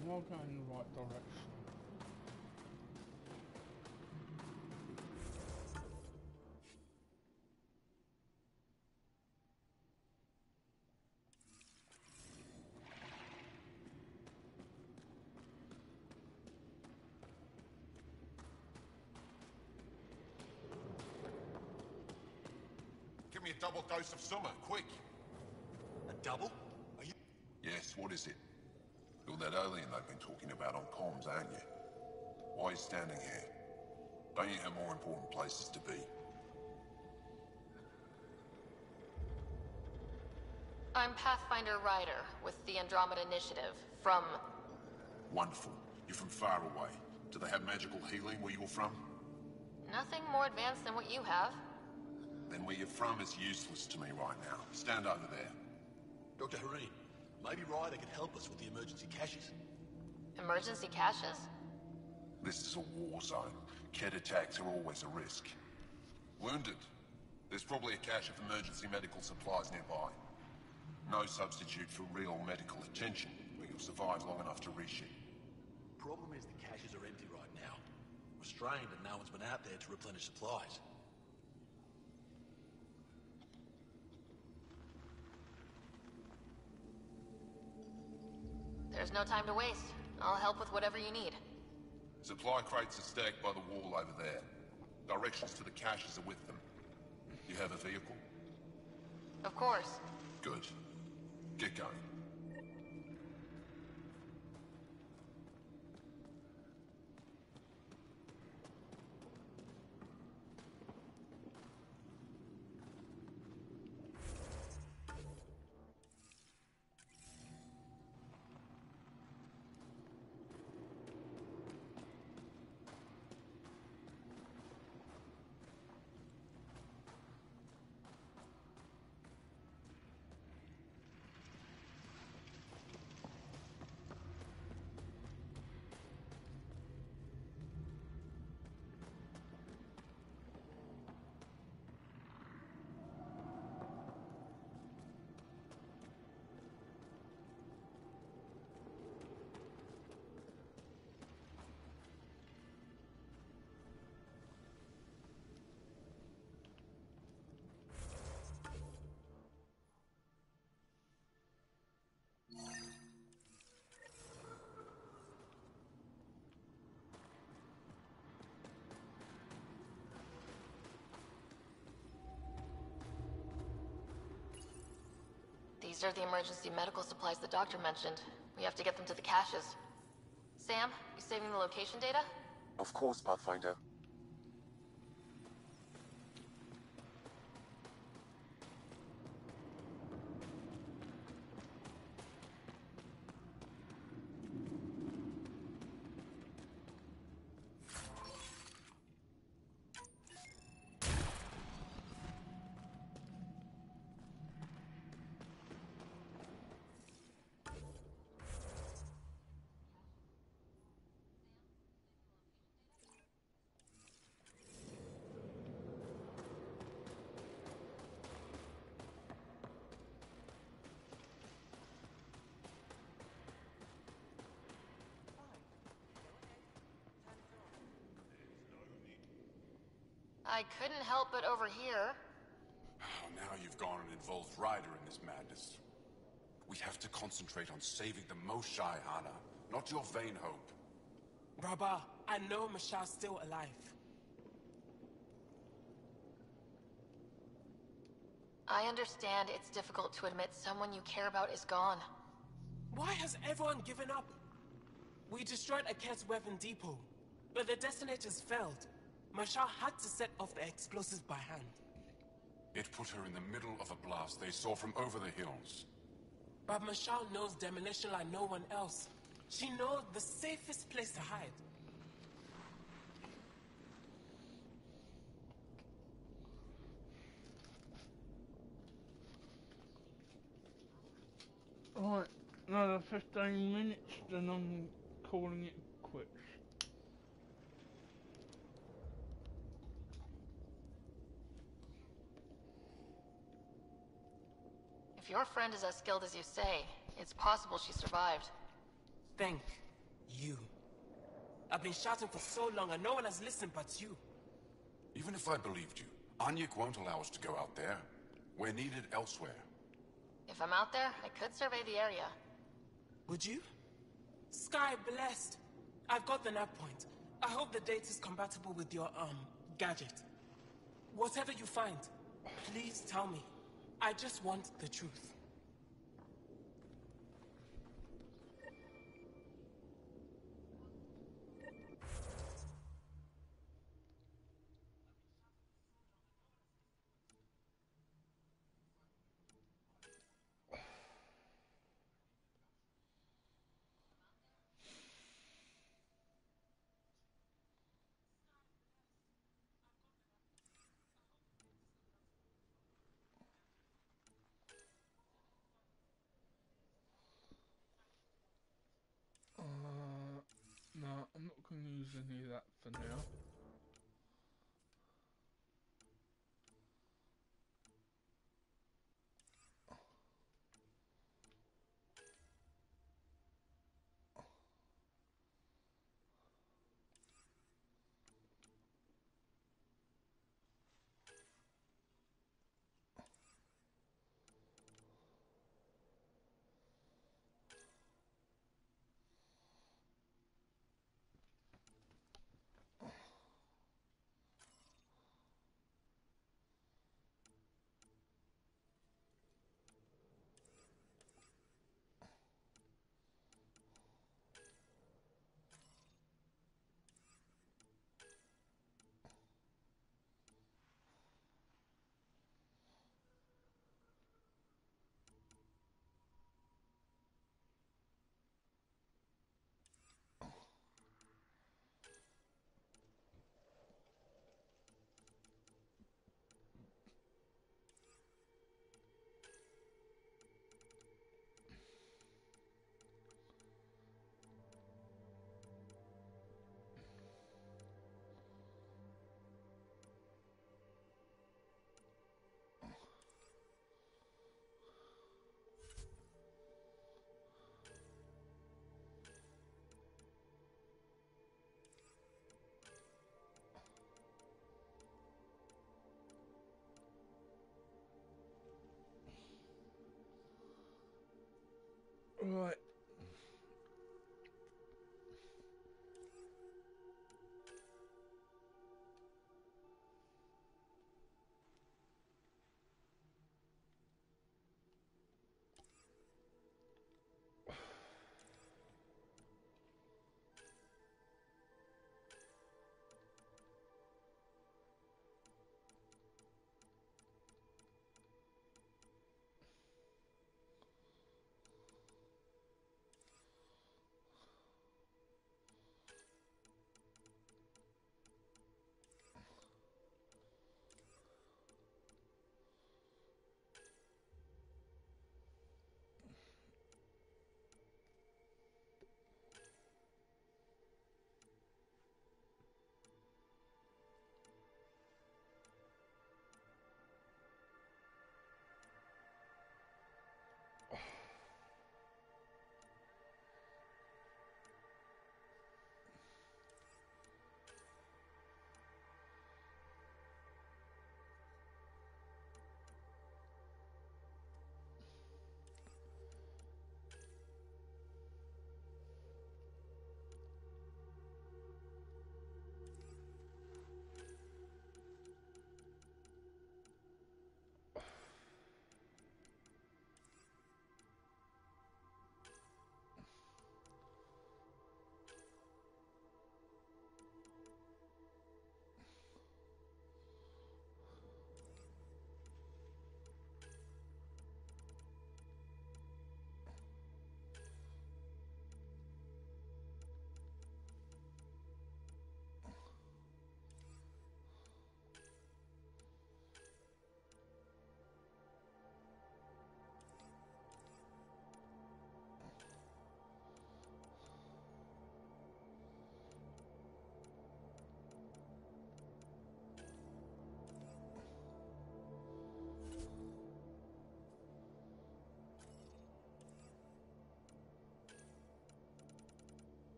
Am I going in the right direction? Give me a double dose of summer, quick. A double? Are you... Yes, what is it? You're that alien they've been talking about on comms, aren't you? Why are you standing here? Don't you have more important places to be? I'm Pathfinder Ryder with the Andromeda Initiative, from... Wonderful. You're from far away. Do they have magical healing where you're from? Nothing more advanced than what you have. Then where you're from is useless to me right now. Stand over there. Dr. Hareen, maybe Ryder can help us with the emergency caches. Emergency caches? This is a war zone. Ket attacks are always a risk. Wounded? There's probably a cache of emergency medical supplies nearby. No substitute for real medical attention, but you'll survive long enough to reship. Problem is the caches are empty right now. We're strained and no one's been out there to replenish supplies. There's no time to waste. I'll help with whatever you need. Supply crates are stacked by the wall over there. Directions to the caches are with them. You have a vehicle? Of course. Good. Get going. These are the emergency medical supplies the doctor mentioned. We have to get them to the caches. Sam, you saving the location data? Of course, Pathfinder. I couldn't help but overhear. Oh, now you've gone and involved Ryder in this madness. We have to concentrate on saving the Moshae, Hana, not your vain hope. Rabba, I know Masha's still alive. I understand it's difficult to admit someone you care about is gone. Why has everyone given up? We destroyed Aket's weapon depot, but the detonators failed. Masha had to set off the explosives by hand. It put her in the middle of a blast they saw from over the hills. But Masha knows demolition like no one else. She knows the safest place to hide. Right, another 15 minutes, then I'm calling it quits. If your friend is as skilled as you say, it's possible she survived. Thank you. I've been shouting for so long and no one has listened but you. Even if I believed you, Anyek won't allow us to go out there. We're needed elsewhere. If I'm out there, I could survey the area. Would you? Sky blessed. I've got the nav point. I hope the data's compatible with your, gadget. Whatever you find, please tell me. I just want the truth. No, I'm not going to use any of that for now. Right.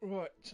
Right.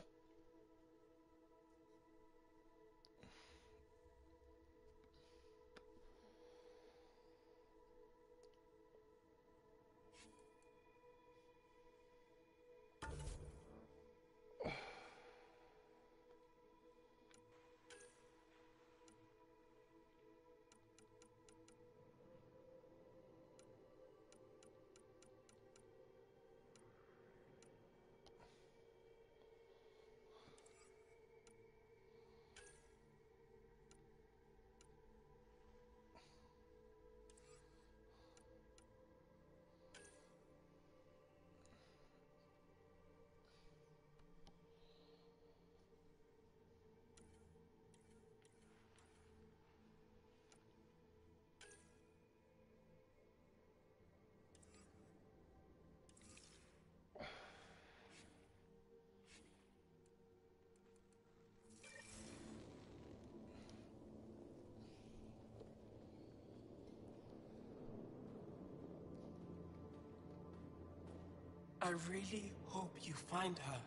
I really hope you find her.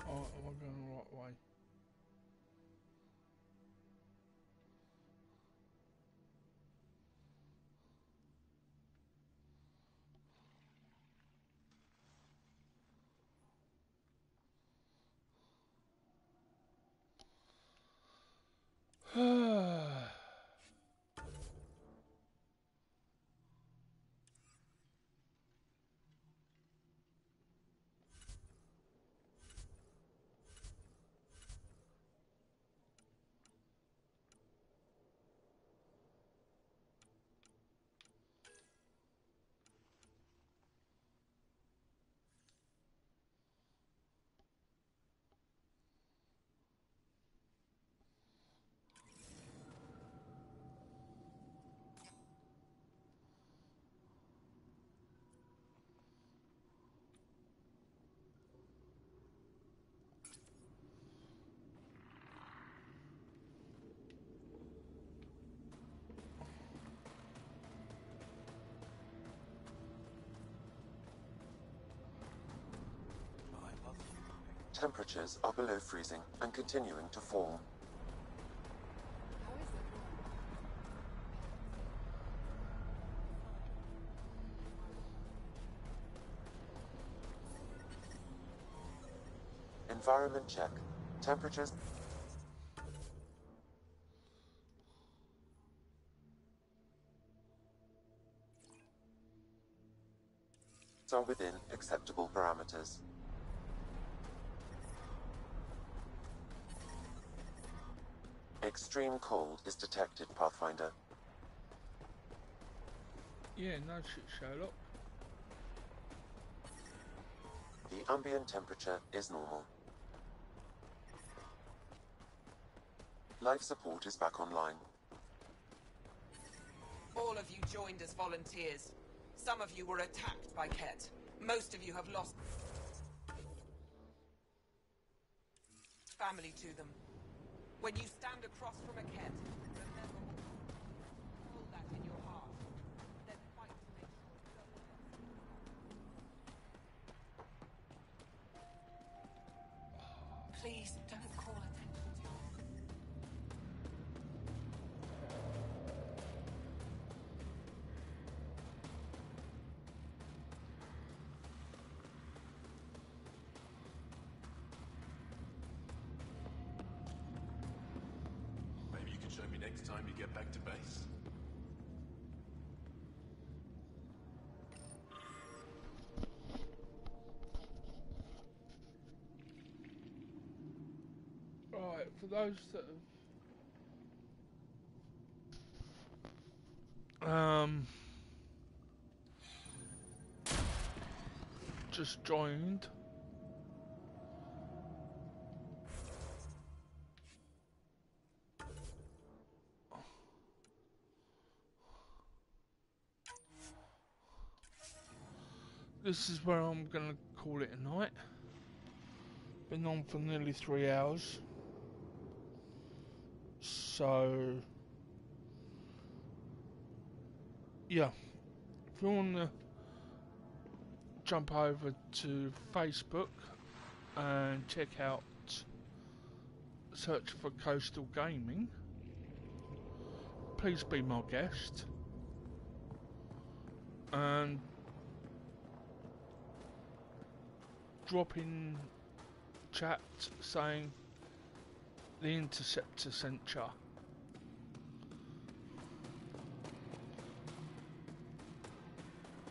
Oh, am I going the right way? Temperatures are below freezing and continuing to fall. Environment check. Temperatures are within acceptable parameters. Extreme cold is detected, Pathfinder. Yeah, no shit, Sherlock. The ambient temperature is normal. Life support is back online. All of you joined as volunteers. Some of you were attacked by Ket. Most of you have lost family to them. When you stand across from a Ket, remember hold that in your heart. Then fight to make sure no one else. Please don't call attention to us. Maybe you can show me next time you get back to base. Right, for those that have just joined, this is where I'm gonna call it a night. Been on for nearly 3 hours. So, yeah, if you want to jump over to Facebook and check out, search for Coastal Gaming, please be my guest. And drop in chat saying the Interceptor sent ya.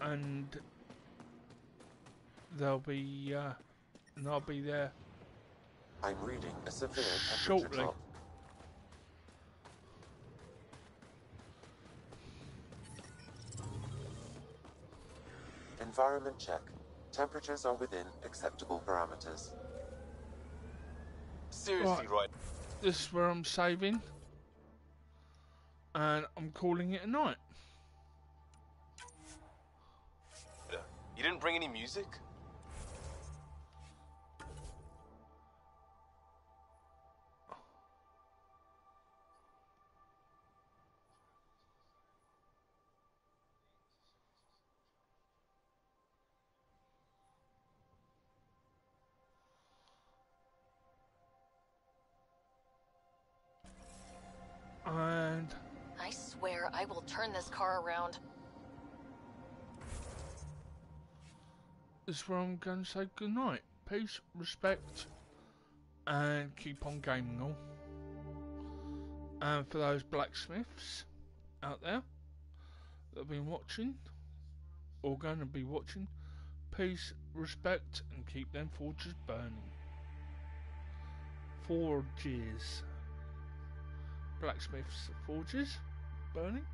And they'll be there. I'm reading a severe temperature shortly. drop. Environment check. Temperatures are within acceptable parameters. Seriously, right? This is where I'm saving. And I'm calling it a night. You didn't bring any music? And I swear I will turn this car around. this is where I'm going to say goodnight. Peace, respect, and keep on gaming all. And for those blacksmiths out there that have been watching, or going to be watching, peace, respect, and keep them forges burning. Forges. Blacksmiths' forges burning.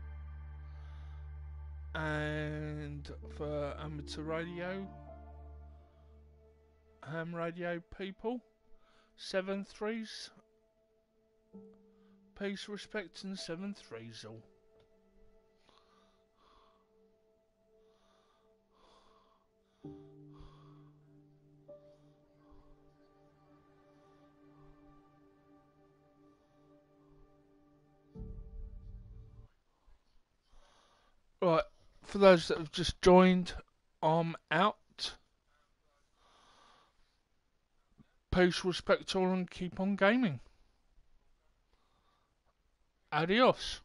And for amateur radio, ham radio people, 7-3s, peace, respect, and 7-3s all. Right, for those that have just joined, I'm out. Peace, respect all, and keep on gaming. Adios.